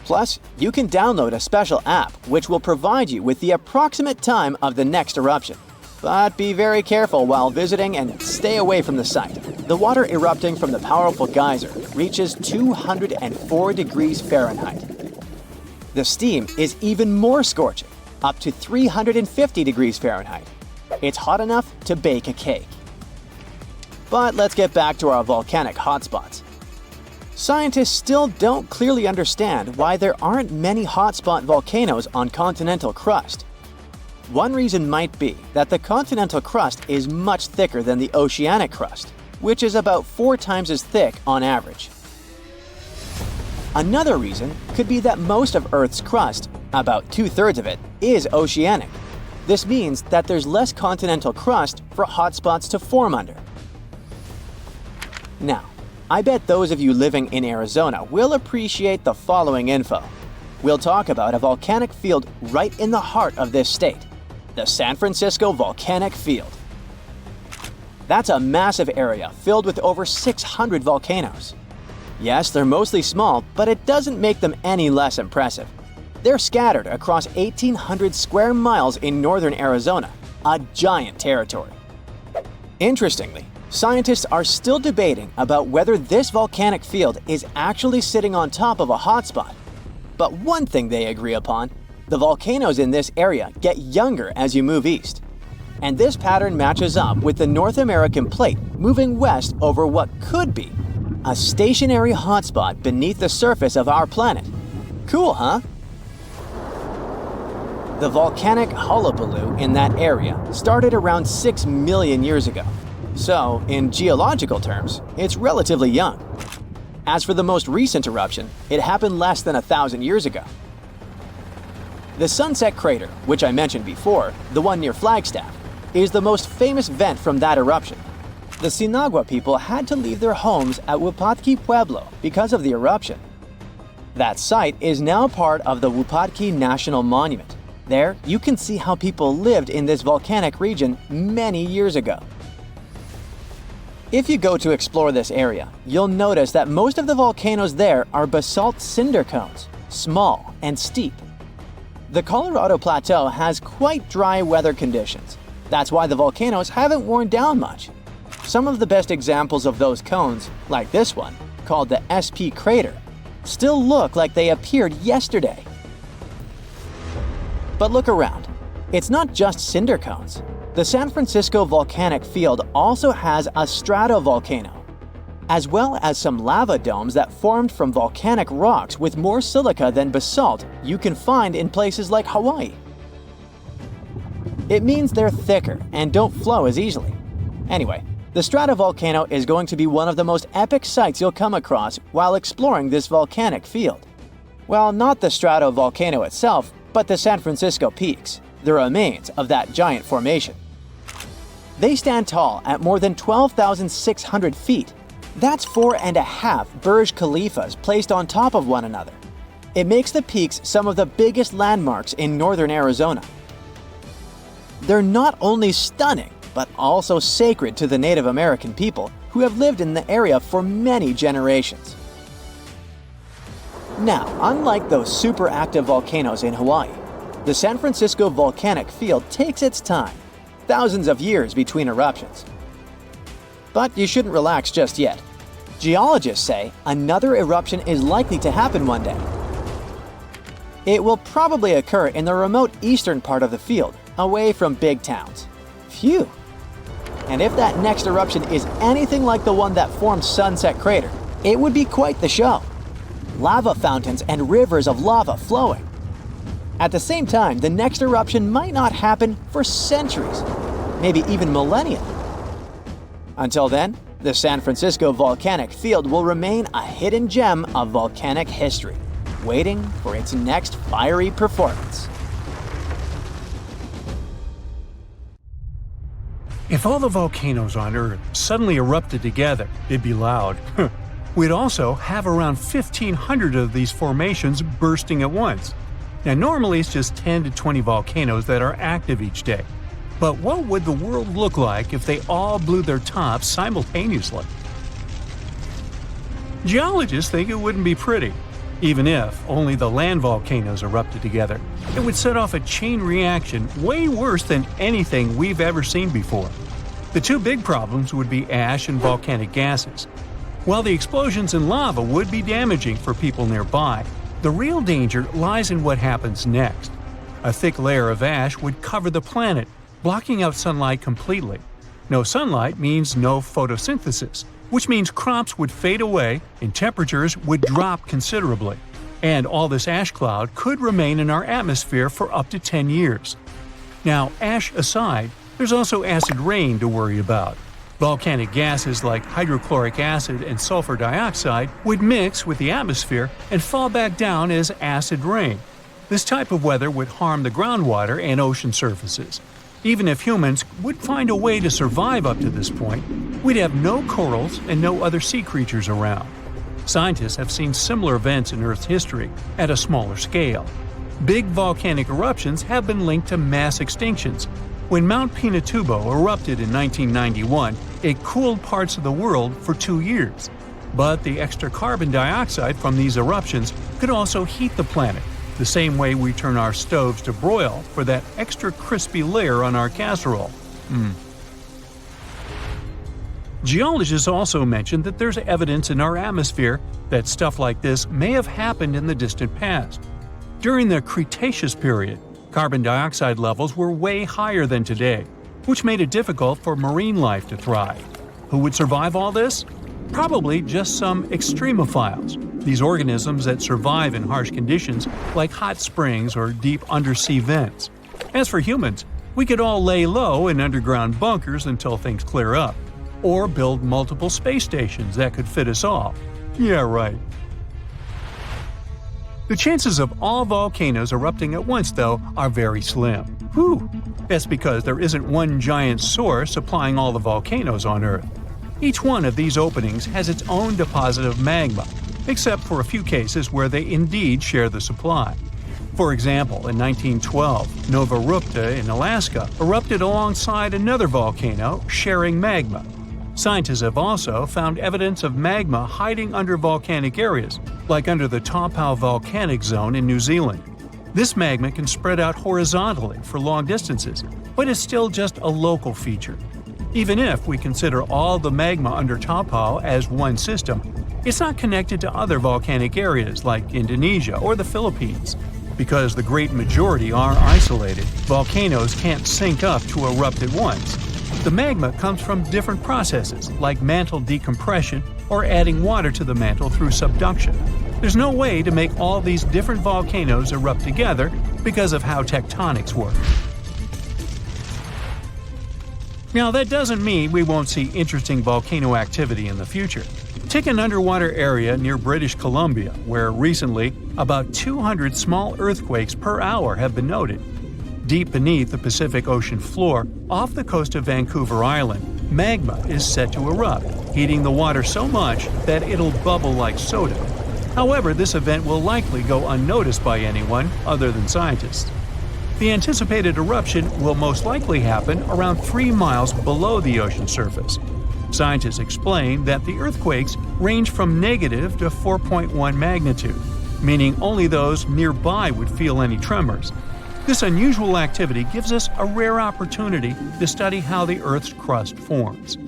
D: Plus, you can download a special app which will provide you with the approximate time of the next eruption. But be very careful while visiting and stay away from the site. The water erupting from the powerful geyser reaches 204 degrees Fahrenheit. The steam is even more scorching, up to 350 degrees Fahrenheit. It's hot enough to bake a cake. But let's get back to our volcanic hotspots. Scientists still don't clearly understand why there aren't many hotspot volcanoes on continental crust. One reason might be that the continental crust is much thicker than the oceanic crust, which is about 4 times as thick on average. Another reason could be that most of Earth's crust, about 2/3 of it, is oceanic. This means that there's less continental crust for hotspots to form under. Now, I bet those of you living in Arizona will appreciate the following info. We'll talk about a volcanic field right in the heart of this state, the San Francisco Volcanic Field. That's a massive area filled with over 600 volcanoes. Yes, they're mostly small, but it doesn't make them any less impressive. They're scattered across 1,800 square miles in northern Arizona, a giant territory. Interestingly, scientists are still debating about whether this volcanic field is actually sitting on top of a hotspot. But one thing they agree upon, the volcanoes in this area get younger as you move east. And this pattern matches up with the North American plate moving west over what could be a stationary hotspot beneath the surface of our planet. Cool, huh? The volcanic hullabaloo in that area started around 6 million years ago. So, in geological terms, it's relatively young. As for the most recent eruption, it happened less than 1,000 years ago. The Sunset Crater, which I mentioned before, the one near Flagstaff, is the most famous vent from that eruption. The Sinagua people had to leave their homes at Wupatki Pueblo because of the eruption. That site is now part of the Wupatki National Monument. There, you can see how people lived in this volcanic region many years ago. If you go to explore this area, you'll notice that most of the volcanoes there are basalt cinder cones, small and steep. The Colorado Plateau has quite dry weather conditions. That's why the volcanoes haven't worn down much. Some of the best examples of those cones, like this one, called the SP crater, still look like they appeared yesterday. But look around. It's not just cinder cones. The San Francisco Volcanic Field also has a stratovolcano, as well as some lava domes that formed from volcanic rocks with more silica than basalt you can find in places like Hawaii. It means they're thicker and don't flow as easily. Anyway, the stratovolcano is going to be one of the most epic sights you'll come across while exploring this volcanic field. Well, not the stratovolcano itself, but the San Francisco peaks, the remains of that giant formation. They stand tall at more than 12,600 feet. That's 4.5 Burj Khalifas placed on top of one another. It makes the peaks some of the biggest landmarks in northern Arizona. They're not only stunning, but also sacred to the Native American people who have lived in the area for many generations. Now, unlike those super active volcanoes in Hawaii, the San Francisco Volcanic Field takes its time, thousands of years between eruptions. But you shouldn't relax just yet. Geologists say another eruption is likely to happen one day. It will probably occur in the remote eastern part of the field, away from big towns. Phew! And if that next eruption is anything like the one that formed Sunset Crater, it would be quite the show. Lava fountains and rivers of lava flowing. At the same time, the next eruption might not happen for centuries, maybe even millennia. Until then, the San Francisco Volcanic Field will remain a hidden gem of volcanic history, waiting for its next fiery performance.
A: If all the volcanoes on Earth suddenly erupted together, it'd be loud. We'd also have around 1,500 of these formations bursting at once. Now normally it's just 10 to 20 volcanoes that are active each day. But what would the world look like if they all blew their tops simultaneously? Geologists think it wouldn't be pretty. Even if only the land volcanoes erupted together, it would set off a chain reaction way worse than anything we've ever seen before. The two big problems would be ash and volcanic gases. While the explosions in lava would be damaging for people nearby, the real danger lies in what happens next. A thick layer of ash would cover the planet, blocking out sunlight completely. No sunlight means no photosynthesis, which means crops would fade away and temperatures would drop considerably. And all this ash cloud could remain in our atmosphere for up to 10 years. Now, ash aside, there's also acid rain to worry about. Volcanic gases like hydrochloric acid and sulfur dioxide would mix with the atmosphere and fall back down as acid rain. This type of weather would harm the groundwater and ocean surfaces. Even if humans would find a way to survive up to this point, we'd have no corals and no other sea creatures around. Scientists have seen similar events in Earth's history at a smaller scale. Big volcanic eruptions have been linked to mass extinctions. When Mount Pinatubo erupted in 1991, it cooled parts of the world for 2 years. But the extra carbon dioxide from these eruptions could also heat the planet, the same way we turn our stoves to broil for that extra crispy layer on our casserole. Geologists also mentioned that there's evidence in our atmosphere that stuff like this may have happened in the distant past. During the Cretaceous period, carbon dioxide levels were way higher than today, which made it difficult for marine life to thrive. Who would survive all this? Probably just some extremophiles, these organisms that survive in harsh conditions like hot springs or deep undersea vents. As for humans, we could all lay low in underground bunkers until things clear up, or build multiple space stations that could fit us all. Yeah, right. The chances of all volcanoes erupting at once, though, are very slim. Whew! That's because there isn't one giant source supplying all the volcanoes on Earth. Each one of these openings has its own deposit of magma, except for a few cases where they indeed share the supply. For example, in 1912, Nova Rupta in Alaska erupted alongside another volcano sharing magma. Scientists have also found evidence of magma hiding under volcanic areas, like under the Taupau volcanic zone in New Zealand. This magma can spread out horizontally for long distances, but is still just a local feature. Even if we consider all the magma under Taupau as one system, it's not connected to other volcanic areas like Indonesia or the Philippines. Because the great majority are isolated, volcanoes can't sync up to erupt at once. The magma comes from different processes like mantle decompression or adding water to the mantle through subduction. There's no way to make all these different volcanoes erupt together because of how tectonics work. Now, that doesn't mean we won't see interesting volcano activity in the future. Take an underwater area near British Columbia, where recently about 200 small earthquakes per hour have been noted. Deep beneath the Pacific Ocean floor, off the coast of Vancouver Island, magma is set to erupt, heating the water so much that it'll bubble like soda. However, this event will likely go unnoticed by anyone other than scientists. The anticipated eruption will most likely happen around 3 miles below the ocean surface. Scientists explain that the earthquakes range from negative to 4.1 magnitude, meaning only those nearby would feel any tremors. This unusual activity gives us a rare opportunity to study how the Earth's crust forms.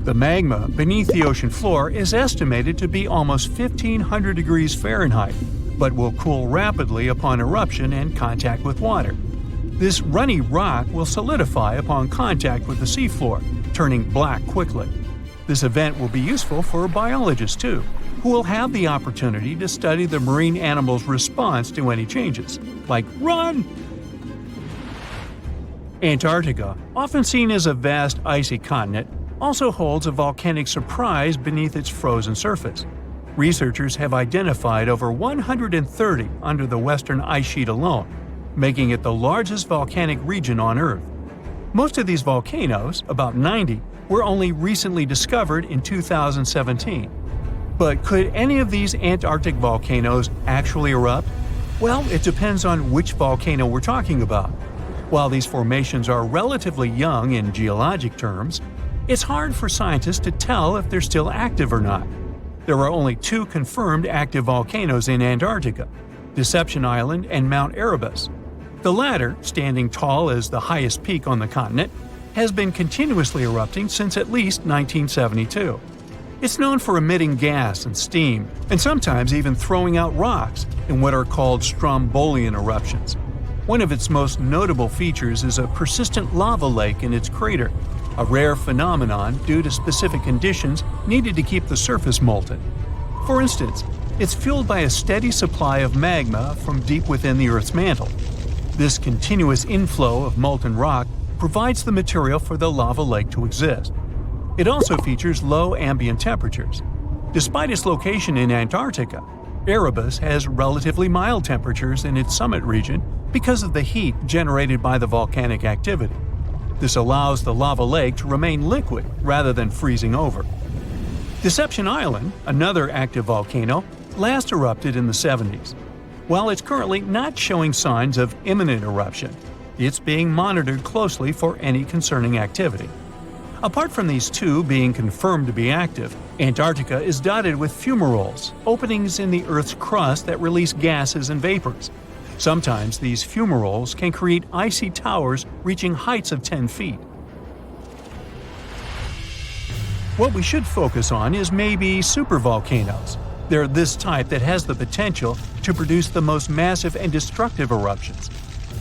A: The magma beneath the ocean floor is estimated to be almost 1,500 degrees Fahrenheit, but will cool rapidly upon eruption and contact with water. This runny rock will solidify upon contact with the seafloor, turning black quickly. This event will be useful for biologists too, who will have the opportunity to study the marine animal's response to any changes, like run! Antarctica, often seen as a vast icy continent, also holds a volcanic surprise beneath its frozen surface. Researchers have identified over 130 under the western ice sheet alone, making it the largest volcanic region on Earth. Most of these volcanoes, about 90, were only recently discovered in 2017. But could any of these Antarctic volcanoes actually erupt? Well, it depends on which volcano we're talking about. While these formations are relatively young in geologic terms, it's hard for scientists to tell if they're still active or not. There are only two confirmed active volcanoes in Antarctica, Deception Island and Mount Erebus. The latter, standing tall as the highest peak on the continent, has been continuously erupting since at least 1972. It's known for emitting gas and steam, and sometimes even throwing out rocks in what are called strombolian eruptions. One of its most notable features is a persistent lava lake in its crater, a rare phenomenon due to specific conditions needed to keep the surface molten. For instance, it's fueled by a steady supply of magma from deep within the Earth's mantle. This continuous inflow of molten rock provides the material for the lava lake to exist. It also features low ambient temperatures. Despite its location in Antarctica, Erebus has relatively mild temperatures in its summit region because of the heat generated by the volcanic activity. This allows the lava lake to remain liquid rather than freezing over. Deception Island, another active volcano, last erupted in the 70s. While it's currently not showing signs of imminent eruption, it's being monitored closely for any concerning activity. Apart from these two being confirmed to be active, Antarctica is dotted with fumaroles, openings in the Earth's crust that release gases and vapors. Sometimes these fumaroles can create icy towers reaching heights of 10 feet. What we should focus on is maybe supervolcanoes. They're this type that has the potential to produce the most massive and destructive eruptions.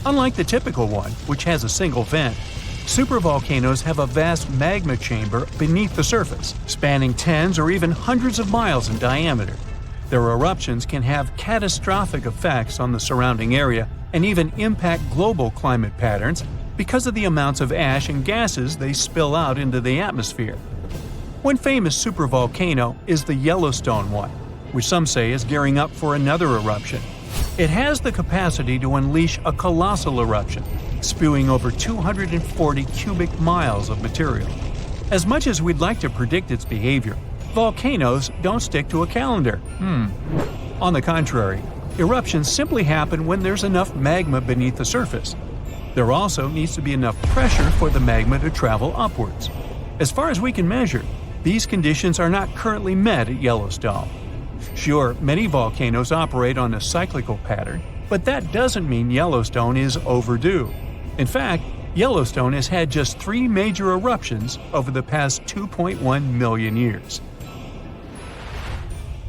A: Unlike the typical one, which has a single vent, supervolcanoes have a vast magma chamber beneath the surface, spanning tens or even hundreds of miles in diameter. Their eruptions can have catastrophic effects on the surrounding area and even impact global climate patterns because of the amounts of ash and gases they spill out into the atmosphere. One famous supervolcano is the Yellowstone one, which some say is gearing up for another eruption. It has the capacity to unleash a colossal eruption, spewing over 240 cubic miles of material. As much as we'd like to predict its behavior, volcanoes don't stick to a calendar. On the contrary, eruptions simply happen when there's enough magma beneath the surface. There also needs to be enough pressure for the magma to travel upwards. As far as we can measure, these conditions are not currently met at Yellowstone. Sure, many volcanoes operate on a cyclical pattern, but that doesn't mean Yellowstone is overdue. In fact, Yellowstone has had just 3 major eruptions over the past 2.1 million years.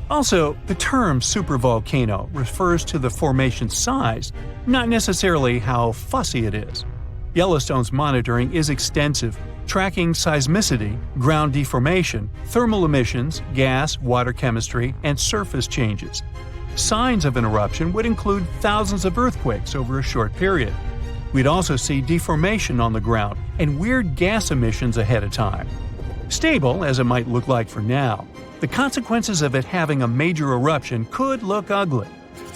A: Also, the term supervolcano refers to the formation's size, not necessarily how fussy it is. Yellowstone's monitoring is extensive, tracking seismicity, ground deformation, thermal emissions, gas, water chemistry, and surface changes. Signs of an eruption would include thousands of earthquakes over a short period. We'd also see deformation on the ground and weird gas emissions ahead of time. Stable, as it might look like for now, the consequences of it having a major eruption could look ugly.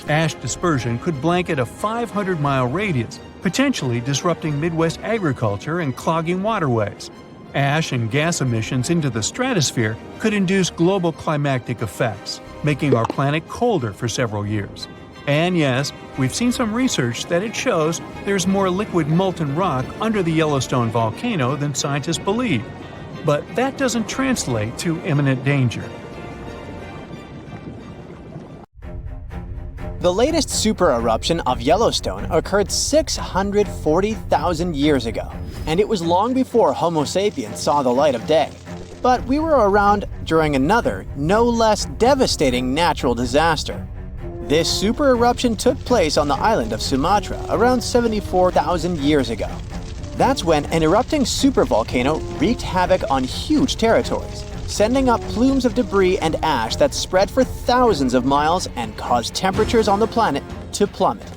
A: Ash dispersion could blanket a 500-mile radius, potentially disrupting Midwest agriculture and clogging waterways. Ash and gas emissions into the stratosphere could induce global climatic effects, making our planet colder for several years. And yes, we've seen some research that it shows there's more liquid molten rock under the Yellowstone volcano than scientists believe. But that doesn't translate to imminent danger.
D: The latest super eruption of Yellowstone occurred 640,000 years ago, and it was long before Homo sapiens saw the light of day. But we were around during another, no less devastating natural disaster. This super eruption took place on the island of Sumatra around 74,000 years ago. That's when an erupting supervolcano wreaked havoc on huge territories, sending up plumes of debris and ash that spread for thousands of miles and caused temperatures on the planet to plummet.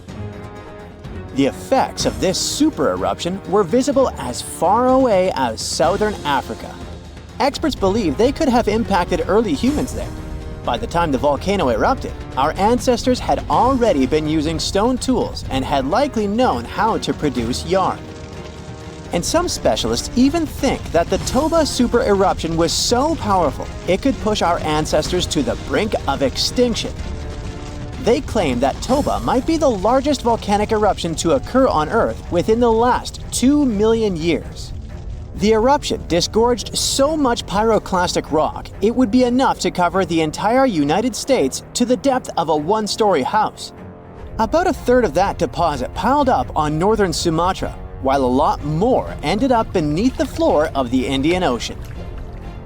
D: The effects of this super eruption were visible as far away as southern Africa. Experts believe they could have impacted early humans there. By the time the volcano erupted, our ancestors had already been using stone tools and had likely known how to produce yarn. And some specialists even think that the Toba super eruption was so powerful it could push our ancestors to the brink of extinction. they claim that Toba might be the largest volcanic eruption to occur on Earth within the last 2 million years. The eruption disgorged so much pyroclastic rock, it would be enough to cover the entire United States to the depth of a one-story house. About a third of that deposit piled up on northern Sumatra, while a lot more ended up beneath the floor of the Indian Ocean.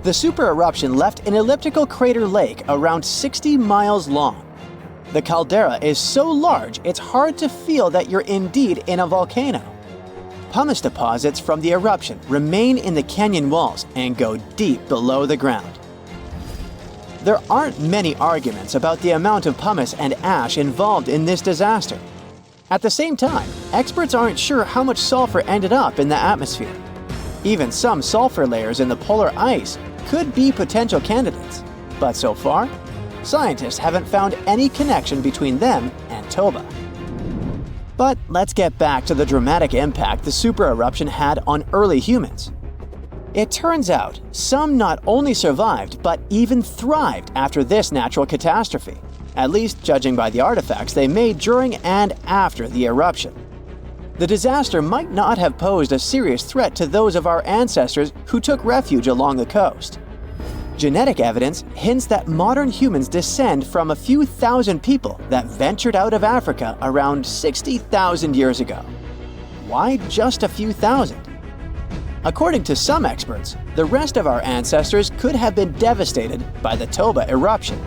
D: The super eruption left an elliptical crater lake around 60 miles long. The caldera is so large it's hard to feel that you're indeed in a volcano. Pumice deposits from the eruption remain in the canyon walls and go deep below the ground. There aren't many arguments about the amount of pumice and ash involved in this disaster. At the same time, experts aren't sure how much sulfur ended up in the atmosphere. Even some sulfur layers in the polar ice could be potential candidates, but so far, scientists haven't found any connection between them and Toba. But let's get back to the dramatic impact the super eruption had on early humans. It turns out some not only survived but even thrived after this natural catastrophe, at least judging by the artifacts they made during and after the eruption. The disaster might not have posed a serious threat to those of our ancestors who took refuge along the coast. Genetic evidence hints that modern humans descend from a few thousand people that ventured out of Africa around 60,000 years ago. Why just a few thousand? According to some experts, the rest of our ancestors could have been devastated by the Toba eruption.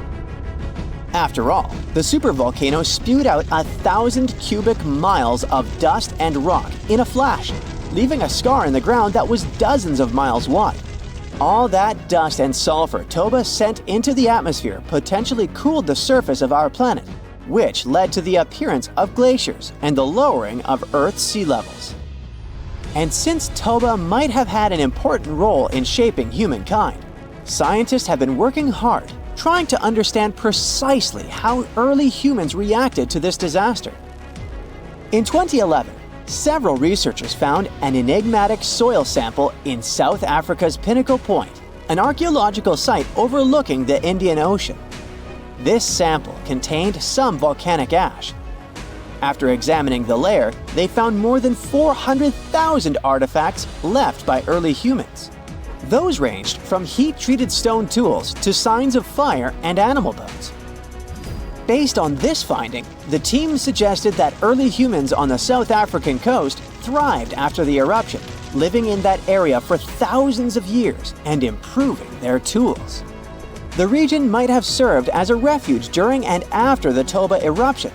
D: After all, the supervolcano spewed out 1,000 cubic miles of dust and rock in a flash, leaving a scar in the ground that was dozens of miles wide. All that dust and sulfur Toba sent into the atmosphere potentially cooled the surface of our planet, which led to the appearance of glaciers and the lowering of Earth's sea levels. And since Toba might have had an important role in shaping humankind, scientists have been working hard trying to understand precisely how early humans reacted to this disaster. In 2011, several researchers found an enigmatic soil sample in South Africa's Pinnacle Point, an archaeological site overlooking the Indian Ocean. This sample contained some volcanic ash. After examining the layer, they found more than 400,000 artifacts left by early humans. Those ranged from heat-treated stone tools to signs of fire and animal bones. Based on this finding, the team suggested that early humans on the South African coast thrived after the eruption, living in that area for thousands of years and improving their tools. The region might have served as a refuge during and after the Toba eruption.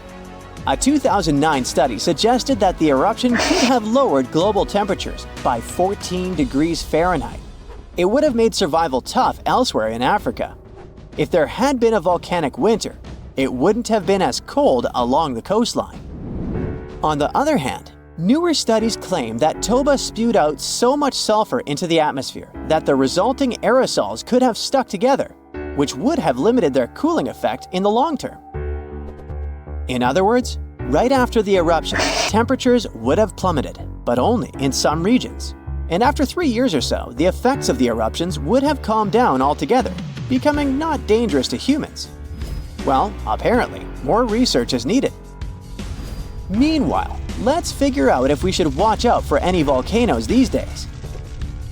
D: A 2009 study suggested that the eruption could have lowered global temperatures by 14 degrees Fahrenheit. It would have made survival tough elsewhere in Africa. If there had been a volcanic winter, it wouldn't have been as cold along the coastline. On the other hand, newer studies claim that Toba spewed out so much sulfur into the atmosphere that the resulting aerosols could have stuck together, which would have limited their cooling effect in the long term. In other words, right after the eruption, temperatures would have plummeted, but only in some regions. And after 3 years or so, the effects of the eruptions would have calmed down altogether, becoming not dangerous to humans. Well, apparently, more research is needed. Meanwhile, let's figure out if we should watch out for any volcanoes these days.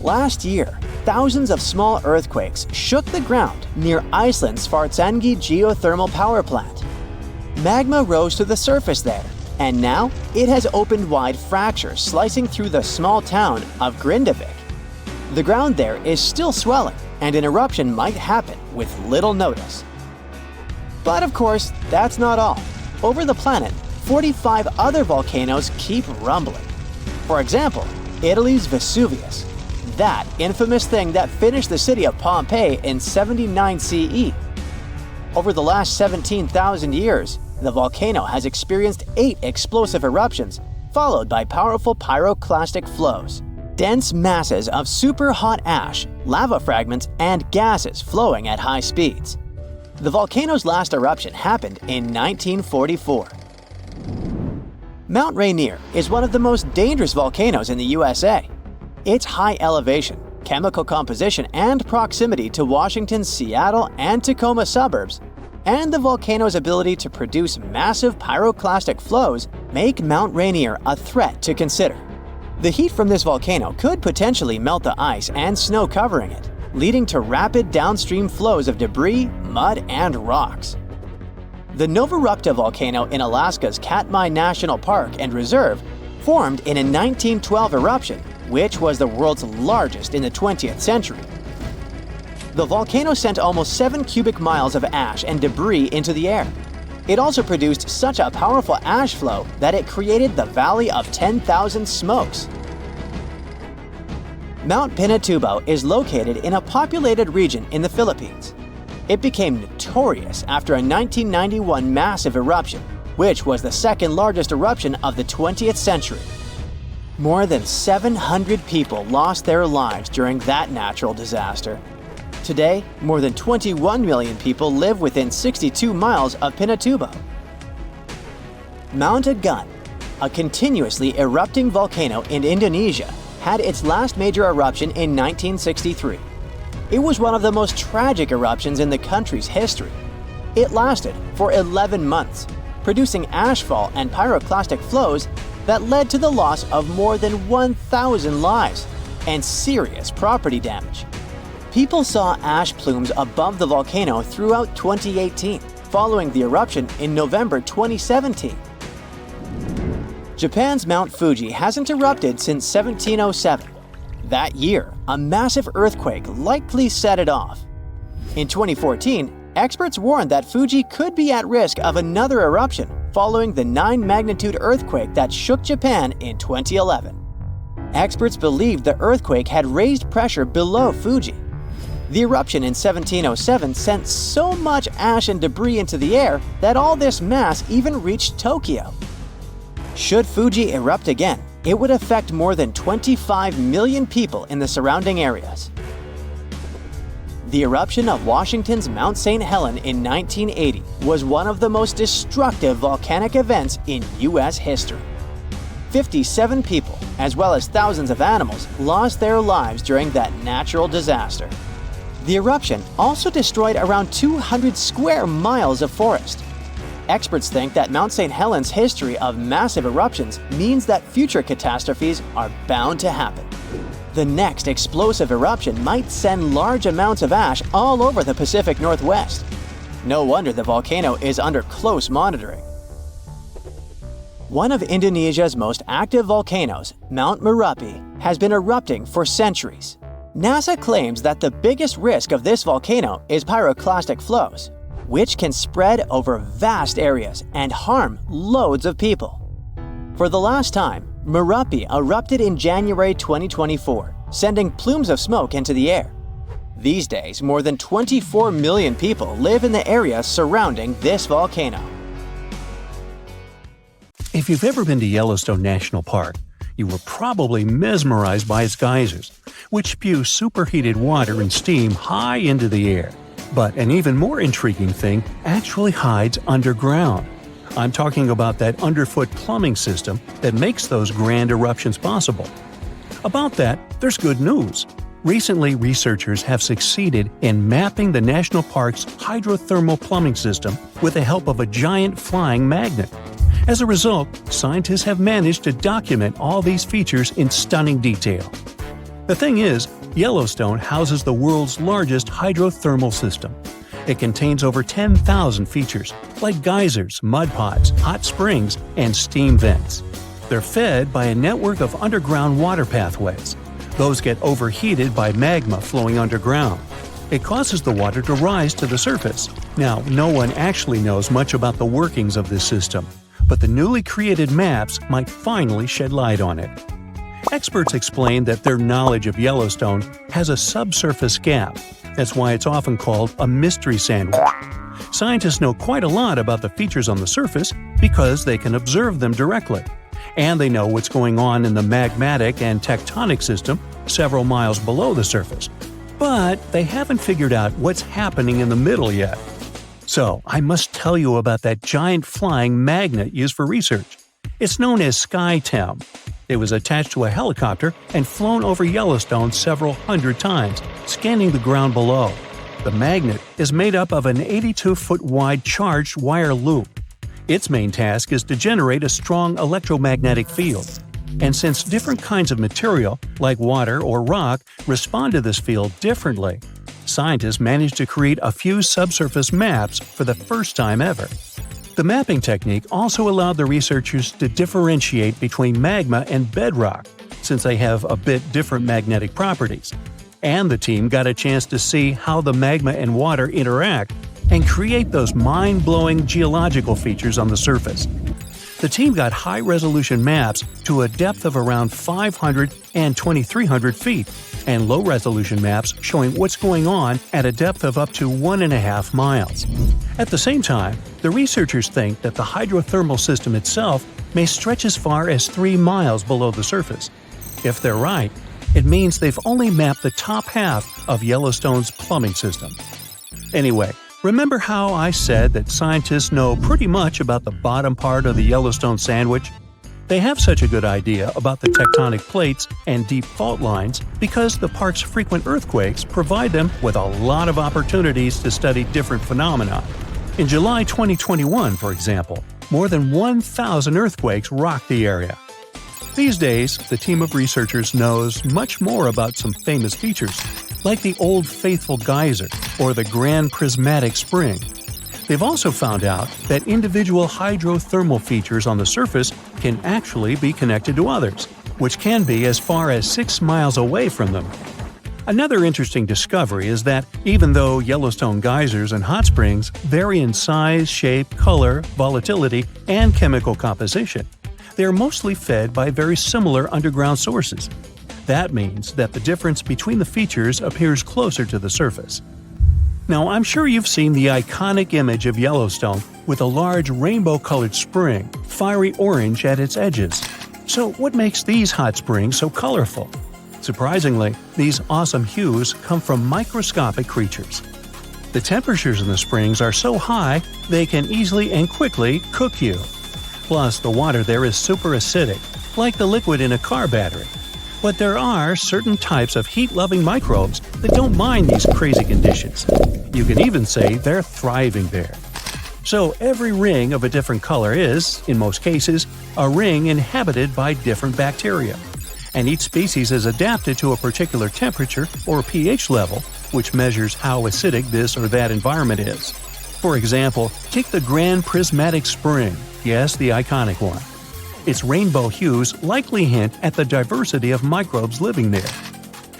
D: Last year, thousands of small earthquakes shook the ground near Iceland's Svartsengi geothermal power plant. Magma rose to the surface there, and now it has opened wide fractures slicing through the small town of Grindavik. The ground there is still swelling, and an eruption might happen with little notice. But of course, that's not all. Over the planet, 45 other volcanoes keep rumbling. For example, Italy's Vesuvius, that infamous thing that finished the city of Pompeii in 79 CE. Over the last 17,000 years, the volcano has experienced 8 explosive eruptions, followed by powerful pyroclastic flows, dense masses of super hot ash, lava fragments, and gases flowing at high speeds. The volcano's last eruption happened in 1944. Mount Rainier is one of the most dangerous volcanoes in the USA. Its high elevation, chemical composition, and proximity to Washington's Seattle and Tacoma suburbs, and the volcano's ability to produce massive pyroclastic flows make Mount Rainier a threat to consider. The heat from this volcano could potentially melt the ice and snow covering it, leading to rapid downstream flows of debris, mud, and rocks. The Novarupta volcano in Alaska's Katmai National Park and Reserve formed in a 1912 eruption, which was the world's largest in the 20th century. The volcano sent almost 7 cubic miles of ash and debris into the air. It also produced such a powerful ash flow that it created the Valley of 10,000 Smokes. Mount Pinatubo is located in a populated region in the Philippines. It became notorious after a 1991 massive eruption, which was the second largest eruption of the 20th century. More than 700 people lost their lives during that natural disaster. Today, more than 21 million people live within 62 miles of Pinatubo. Mount Agun, a continuously erupting volcano in Indonesia, had its last major eruption in 1963. It was one of the most tragic eruptions in the country's history. It lasted for 11 months, producing ashfall and pyroclastic flows that led to the loss of more than 1,000 lives and serious property damage. People saw ash plumes above the volcano throughout 2018, following the eruption in November 2017. Japan's Mount Fuji hasn't erupted since 1707. That year, a massive earthquake likely set it off. In 2014, experts warned that Fuji could be at risk of another eruption following the 9-magnitude earthquake that shook Japan in 2011. Experts believed the earthquake had raised pressure below Fuji. The eruption in 1707 sent so much ash and debris into the air that all this mass even reached Tokyo. Should Fuji erupt again, it would affect more than 25 million people in the surrounding areas. The eruption of Washington's Mount St. Helens in 1980 was one of the most destructive volcanic events in U.S. history. 57 people, as well as thousands of animals, lost their lives during that natural disaster. The eruption also destroyed around 200 square miles of forest. Experts think that Mount St. Helens' history of massive eruptions means that future catastrophes are bound to happen. The next explosive eruption might send large amounts of ash all over the Pacific Northwest. No wonder the volcano is under close monitoring. One of Indonesia's most active volcanoes, Mount Merapi, has been erupting for centuries. NASA claims that the biggest risk of this volcano is pyroclastic flows, which can spread over vast areas and harm loads of people. For the last time, Merapi erupted in January 2024, sending plumes of smoke into the air. These days, more than 24 million people live in the area surrounding this volcano.
A: If you've ever been to Yellowstone National Park, you were probably mesmerized by its geysers, which spew superheated water and steam high into the air. But an even more intriguing thing actually hides underground. I'm talking about that underfoot plumbing system that makes those grand eruptions possible. About that, there's good news. Recently, researchers have succeeded in mapping the national park's hydrothermal plumbing system with the help of a giant flying magnet. As a result, scientists have managed to document all these features in stunning detail. The thing is, Yellowstone houses the world's largest hydrothermal system. It contains over 10,000 features, like geysers, mud pots, hot springs, and steam vents. They're fed by a network of underground water pathways. Those get overheated by magma flowing underground. It causes the water to rise to the surface. Now, no one actually knows much about the workings of this system, but the newly created maps might finally shed light on it. Experts explain that their knowledge of Yellowstone has a subsurface gap. That's why it's often called a mystery sandwich. Scientists know quite a lot about the features on the surface because they can observe them directly. And they know what's going on in the magmatic and tectonic system several miles below the surface. But they haven't figured out what's happening in the middle yet. So, I must tell you about that giant flying magnet used for research. It's known as SkyTem. It was attached to a helicopter and flown over Yellowstone several hundred times, scanning the ground below. The magnet is made up of an 82-foot wide charged wire loop. Its main task is to generate a strong electromagnetic field. And since different kinds of material, like water or rock, respond to this field differently, scientists managed to create a few subsurface maps for the first time ever. The mapping technique also allowed the researchers to differentiate between magma and bedrock, since they have a bit different magnetic properties. And the team got a chance to see how the magma and water interact and create those mind-blowing geological features on the surface. The team got high-resolution maps to a depth of around 500 and 2,300 feet, and low-resolution maps showing what's going on at a depth of up to 1.5 miles. At the same time, the researchers think that the hydrothermal system itself may stretch as far as 3 miles below the surface. If they're right, it means they've only mapped the top half of Yellowstone's plumbing system. Anyway, remember how I said that scientists know pretty much about the bottom part of the Yellowstone sandwich? They have such a good idea about the tectonic plates and deep fault lines because the park's frequent earthquakes provide them with a lot of opportunities to study different phenomena. In July 2021, for example, more than 1,000 earthquakes rocked the area. These days, the team of researchers knows much more about some famous features, like the Old Faithful Geyser or the Grand Prismatic Spring. They've also found out that individual hydrothermal features on the surface can actually be connected to others, which can be as far as 6 miles away from them. Another interesting discovery is that even though Yellowstone geysers and hot springs vary in size, shape, color, volatility, and chemical composition, they are mostly fed by very similar underground sources. That means that the difference between the features appears closer to the surface. Now, I'm sure you've seen the iconic image of Yellowstone with a large rainbow-colored spring, fiery orange at its edges. So what makes these hot springs so colorful? Surprisingly, these awesome hues come from microscopic creatures. The temperatures in the springs are so high they can easily and quickly cook you. Plus, the water there is super acidic, like the liquid in a car battery. But there are certain types of heat-loving microbes that don't mind these crazy conditions. You can even say they're thriving there. So every ring of a different color is, in most cases, a ring inhabited by different bacteria. And each species is adapted to a particular temperature or pH level, which measures how acidic this or that environment is. For example, take the Grand Prismatic Spring, yes, the iconic one. Its rainbow hues likely hint at the diversity of microbes living there.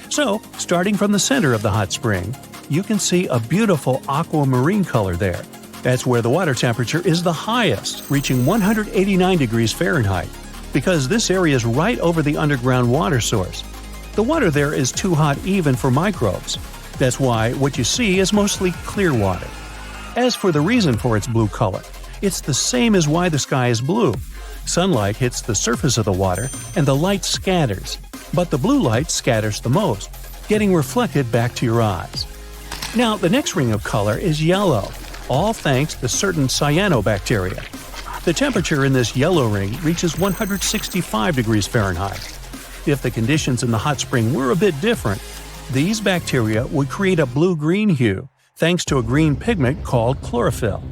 A: So, starting from the center of the hot spring, you can see a beautiful aquamarine color there. That's where the water temperature is the highest, reaching 189 degrees Fahrenheit, because this area is right over the underground water source. The water there is too hot even for microbes. That's why what you see is mostly clear water. As for the reason for its blue color, it's the same as why the sky is blue. Sunlight hits the surface of the water and the light scatters, but the blue light scatters the most, getting reflected back to your eyes. Now, the next ring of color is yellow, all thanks to certain cyanobacteria. The temperature in this yellow ring reaches 165 degrees Fahrenheit. If the conditions in the hot spring were a bit different, these bacteria would create a blue-green hue, thanks to a green pigment called chlorophyll.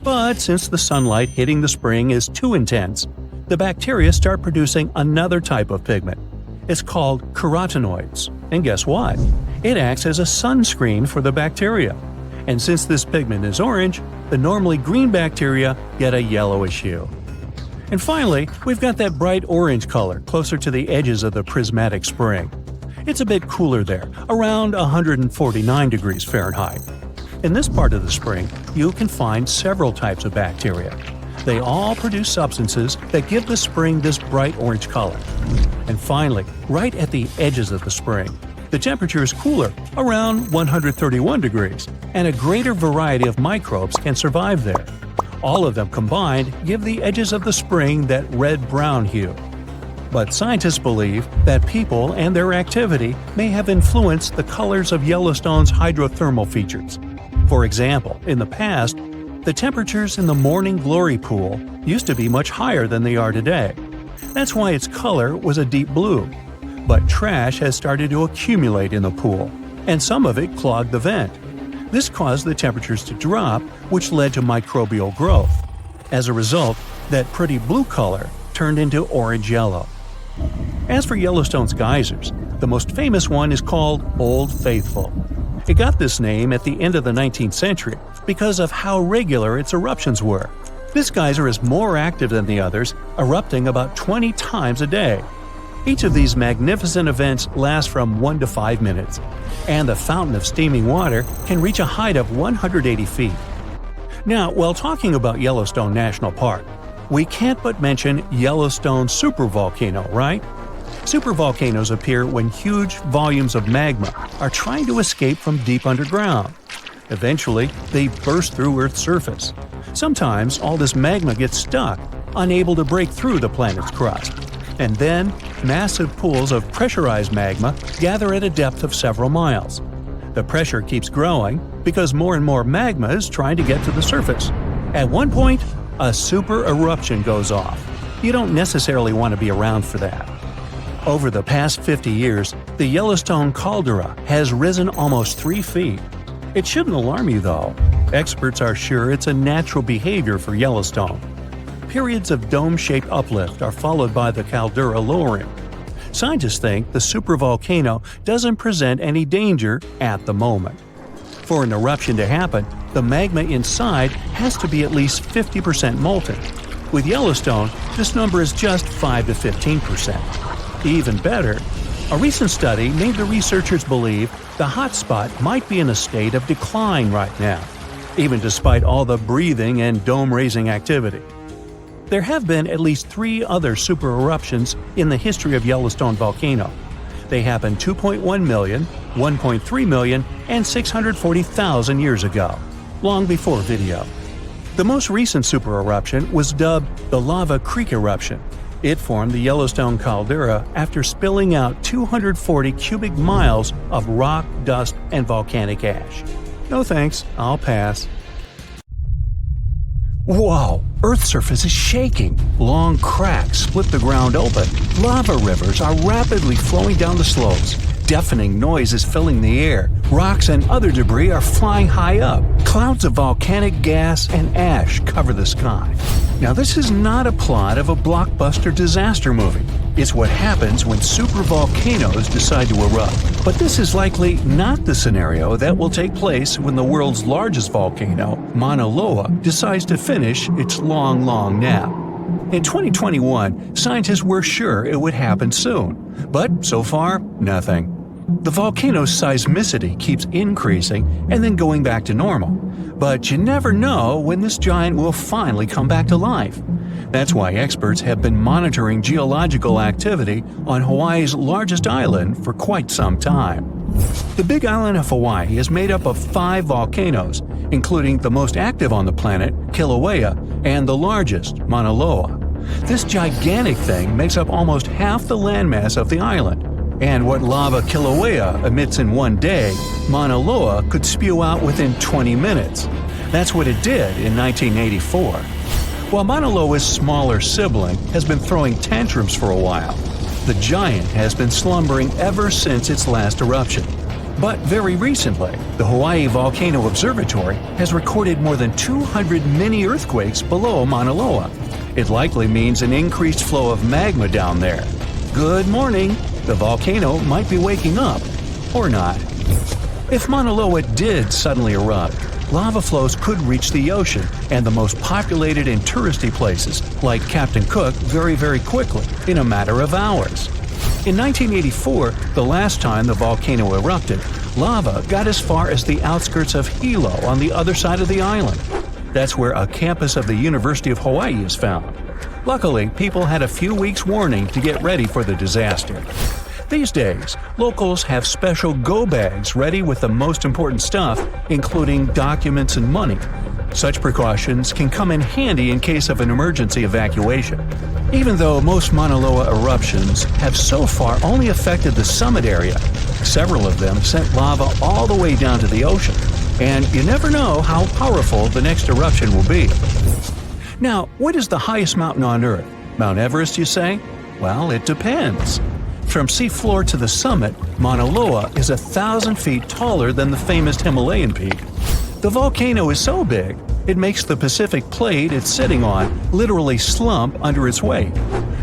A: But since the sunlight hitting the spring is too intense, the bacteria start producing another type of pigment. It's called carotenoids. And guess what? It acts as a sunscreen for the bacteria. And since this pigment is orange, the normally green bacteria get a yellowish hue. And finally, we've got that bright orange color closer to the edges of the prismatic spring. It's a bit cooler there, around 149 degrees Fahrenheit. In this part of the spring, you can find several types of bacteria. They all produce substances that give the spring this bright orange color. And finally, right at the edges of the spring, the temperature is cooler, around 131 degrees, and a greater variety of microbes can survive there. All of them combined give the edges of the spring that red-brown hue. But scientists believe that people and their activity may have influenced the colors of Yellowstone's hydrothermal features. For example, in the past, the temperatures in the Morning Glory pool used to be much higher than they are today. That's why its color was a deep blue. But trash has started to accumulate in the pool, and some of it clogged the vent. This caused the temperatures to drop, which led to microbial growth. As a result, that pretty blue color turned into orange-yellow. As for Yellowstone's geysers, the most famous one is called Old Faithful. It got this name at the end of the 19th century because of how regular its eruptions were. This geyser is more active than the others, erupting about 20 times a day. Each of these magnificent events lasts from 1 to 5 minutes, and the fountain of steaming water can reach a height of 180 feet. Now, while talking about Yellowstone National Park, we can't but mention Yellowstone supervolcano, right? Supervolcanoes appear when huge volumes of magma are trying to escape from deep underground. Eventually, they burst through Earth's surface. Sometimes all this magma gets stuck, unable to break through the planet's crust. And then, massive pools of pressurized magma gather at a depth of several miles. The pressure keeps growing because more and more magma is trying to get to the surface. At one point, a super eruption goes off. You don't necessarily want to be around for that. Over the past 50 years, the Yellowstone caldera has risen almost 3 feet. It shouldn't alarm you, though. Experts are sure it's a natural behavior for Yellowstone. Periods of dome-shaped uplift are followed by the caldera lowering. Scientists think the supervolcano doesn't present any danger at the moment. For an eruption to happen, the magma inside has to be at least 50% molten. With Yellowstone, this number is just 5 to 15%. Even better, a recent study made the researchers believe the hotspot might be in a state of decline right now, even despite all the breathing and dome-raising activity. There have been at least 3 other super eruptions in the history of Yellowstone volcano. They happened 2.1 million, 1.3 million, and 640,000 years ago, long before video. The most recent super eruption was dubbed the Lava Creek eruption. It formed the Yellowstone caldera after spilling out 240 cubic miles of rock, dust, and volcanic ash. No thanks, I'll pass. Whoa! Earth's surface is shaking. Long cracks split the ground open. Lava rivers are rapidly flowing down the slopes. Deafening noise is filling the air. Rocks and other debris are flying high up. Clouds of volcanic gas and ash cover the sky. Now, this is not a plot of a blockbuster disaster movie. It's what happens when supervolcanoes decide to erupt. But this is likely not the scenario that will take place when the world's largest volcano, Mauna Loa, decides to finish its long, long nap. In 2021, scientists were sure it would happen soon. But so far, nothing. The volcano's seismicity keeps increasing and then going back to normal. But you never know when this giant will finally come back to life. That's why experts have been monitoring geological activity on Hawaii's largest island for quite some time. The Big Island of Hawaii is made up of 5 volcanoes, including the most active on the planet, Kilauea, and the largest, Mauna Loa. This gigantic thing makes up almost half the landmass of the island. And what lava Kilauea emits in one day, Mauna Loa could spew out within 20 minutes. That's what it did in 1984. While Mauna Loa's smaller sibling has been throwing tantrums for a while, the giant has been slumbering ever since its last eruption. But very recently, the Hawaii Volcano Observatory has recorded more than 200 mini-earthquakes below Mauna Loa. It likely means an increased flow of magma down there. Good morning! The volcano might be waking up, or not. If Mauna Loa did suddenly erupt, lava flows could reach the ocean and the most populated and touristy places, like Captain Cook, very, very quickly, in a matter of hours. In 1984, the last time the volcano erupted, lava got as far as the outskirts of Hilo on the other side of the island. That's where a campus of the University of Hawaii is found. Luckily, people had a few weeks' warning to get ready for the disaster. These days, locals have special go bags ready with the most important stuff, including documents and money. Such precautions can come in handy in case of an emergency evacuation. Even though most Mauna Loa eruptions have so far only affected the summit area, several of them sent lava all the way down to the ocean. And you never know how powerful the next eruption will be. Now, what is the highest mountain on Earth? Mount Everest, you say? Well, it depends. from seafloor to the summit, Mauna Loa is 1,000 feet taller than the famous Himalayan peak. The volcano is so big, it makes the Pacific plate it's sitting on literally slump under its weight.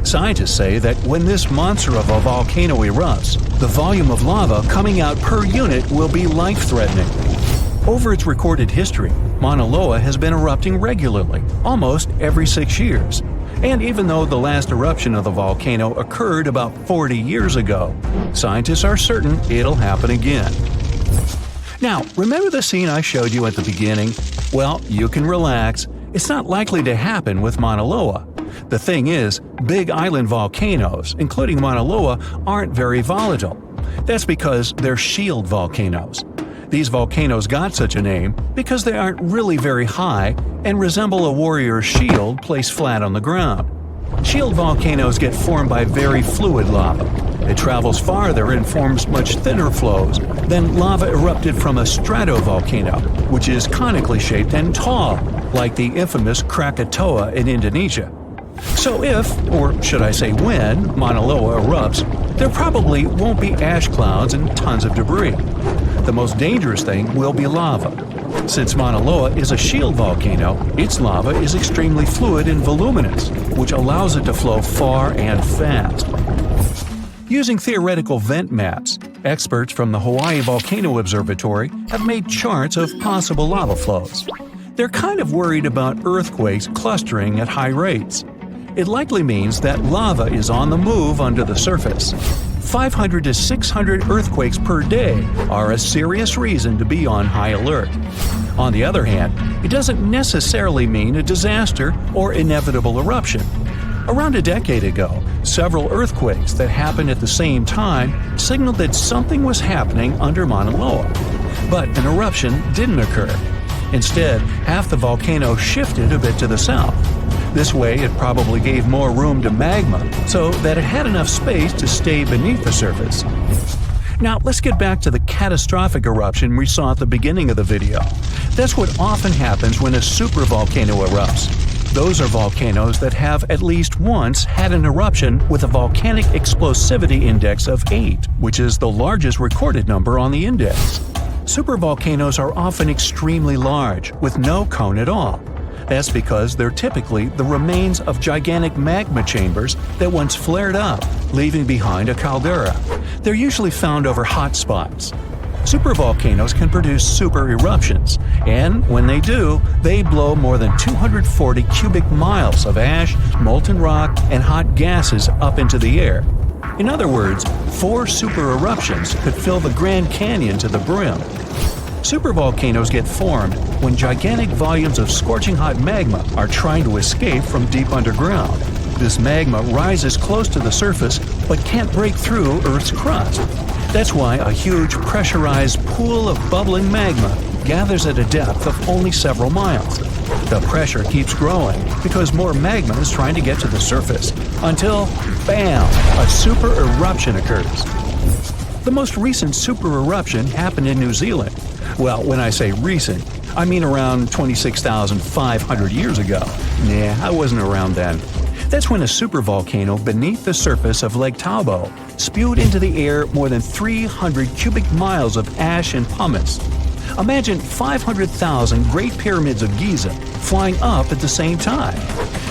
A: Scientists say that when this monster of a volcano erupts, the volume of lava coming out per unit will be life-threatening. Over its recorded history, Mauna Loa has been erupting regularly, almost every 6 years. And even though the last eruption of the volcano occurred about 40 years ago, scientists are certain it'll happen again. Now, remember the scene I showed you at the beginning? Well, you can relax. It's not likely to happen with Mauna Loa. The thing is, big island volcanoes, including Mauna Loa, aren't very volatile. That's because they're shield volcanoes. These volcanoes got such a name because they aren't really very high and resemble a warrior's shield placed flat on the ground. Shield volcanoes get formed by very fluid lava. It travels farther and forms much thinner flows than lava erupted from a stratovolcano, which is conically shaped and tall, like the infamous Krakatoa in Indonesia. So if, or should I say when, Mauna Loa erupts, there probably won't be ash clouds and tons of debris. The most dangerous thing will be lava. Since Mauna Loa is a shield volcano, its lava is extremely fluid and voluminous, which allows it to flow far and fast. Using theoretical vent maps, experts from the Hawaii Volcano Observatory have made charts of possible lava flows. They're kind of worried about earthquakes clustering at high rates. It likely means that lava is on the move under the surface. 500 to 600 earthquakes per day are a serious reason to be on high alert. On the other hand, it doesn't necessarily mean a disaster or inevitable eruption. Around a decade ago, several earthquakes that happened at the same time signaled that something was happening under Mauna Loa. But an eruption didn't occur. Instead, half the volcano shifted a bit to the south. This way, it probably gave more room to magma so that it had enough space to stay beneath the surface. Now, let's get back to the catastrophic eruption we saw at the beginning of the video. That's what often happens when a supervolcano erupts. Those are volcanoes that have at least once had an eruption with a volcanic explosivity index of 8, which is the largest recorded number on the index. Supervolcanoes are often extremely large, with no cone at all. That's because they're typically the remains of gigantic magma chambers that once flared up, leaving behind a caldera. They're usually found over hot spots. Supervolcanoes can produce super eruptions, and when they do, they blow more than 240 cubic miles of ash, molten rock, and hot gases up into the air. In other words, 4 super eruptions could fill the Grand Canyon to the brim. Supervolcanoes get formed when gigantic volumes of scorching hot magma are trying to escape from deep underground. This magma rises close to the surface but can't break through Earth's crust. That's why a huge pressurized pool of bubbling magma gathers at a depth of only several miles. The pressure keeps growing because more magma is trying to get to the surface until, bam, a super eruption occurs. The most recent super eruption happened in New Zealand. Well, when I say recent, I mean around 26,500 years ago. Nah, I wasn't around then. That's when a supervolcano beneath the surface of Lake Tahoe spewed into the air more than 300 cubic miles of ash and pumice. Imagine 500,000 Great Pyramids of Giza flying up at the same time.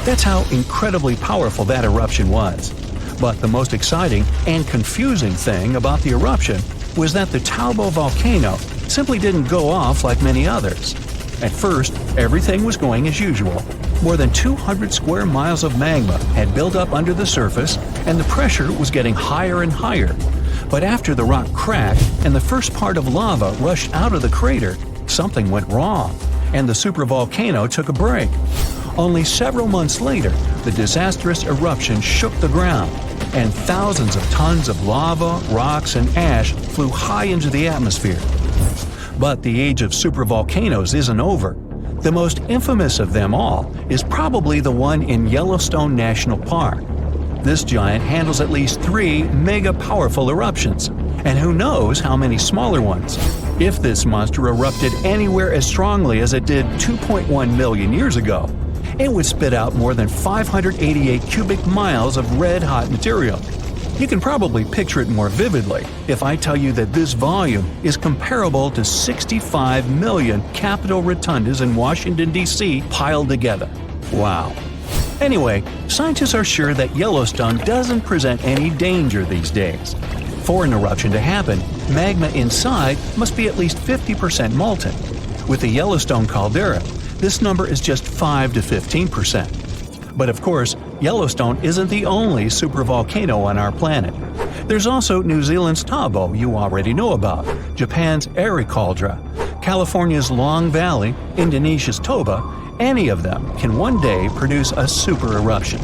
A: That's how incredibly powerful that eruption was. But the most exciting and confusing thing about the eruption was that the Tahoe volcano simply didn't go off like many others. At first, everything was going as usual. More than 200 square miles of magma had built up under the surface, and the pressure was getting higher and higher. But after the rock cracked and the first part of lava rushed out of the crater, something went wrong, and the supervolcano took a break. Only several months later, the disastrous eruption shook the ground, and thousands of tons of lava, rocks, and ash flew high into the atmosphere. But the age of supervolcanoes isn't over. The most infamous of them all is probably the one in Yellowstone National Park. This giant handles at least 3 mega-powerful eruptions, and who knows how many smaller ones. If this monster erupted anywhere as strongly as it did 2.1 million years ago, it would spit out more than 588 cubic miles of red-hot material. You can probably picture it more vividly if I tell you that this volume is comparable to 65 million Capitol rotundas in Washington, D.C. piled together. Wow. Anyway, scientists are sure that Yellowstone doesn't present any danger these days. For an eruption to happen, magma inside must be at least 50% molten. With the Yellowstone caldera, this number is just 5 to 15%. But of course, Yellowstone isn't the only supervolcano on our planet. There's also New Zealand's Tabo you already know about, Japan's Airi Caldera, California's Long Valley, Indonesia's Toba. Any of them can one day produce a super eruption.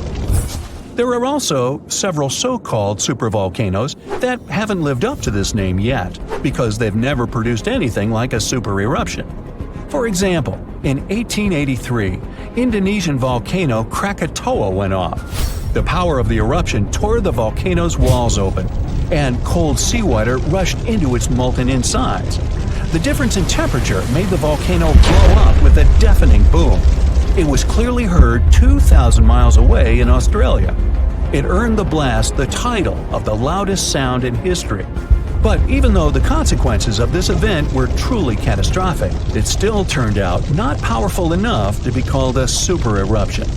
A: There are also several so-called supervolcanoes that haven't lived up to this name yet because they've never produced anything like a super eruption. For example, in 1883, Indonesian volcano Krakatoa went off. The power of the eruption tore the volcano's walls open, and cold seawater rushed into its molten insides. The difference in temperature made the volcano blow up with a deafening boom. It was clearly heard 2,000 miles away in Australia. It earned the blast the title of the loudest sound in history. But even though the consequences of this event were truly catastrophic, it still turned out not powerful enough to be called a super eruption.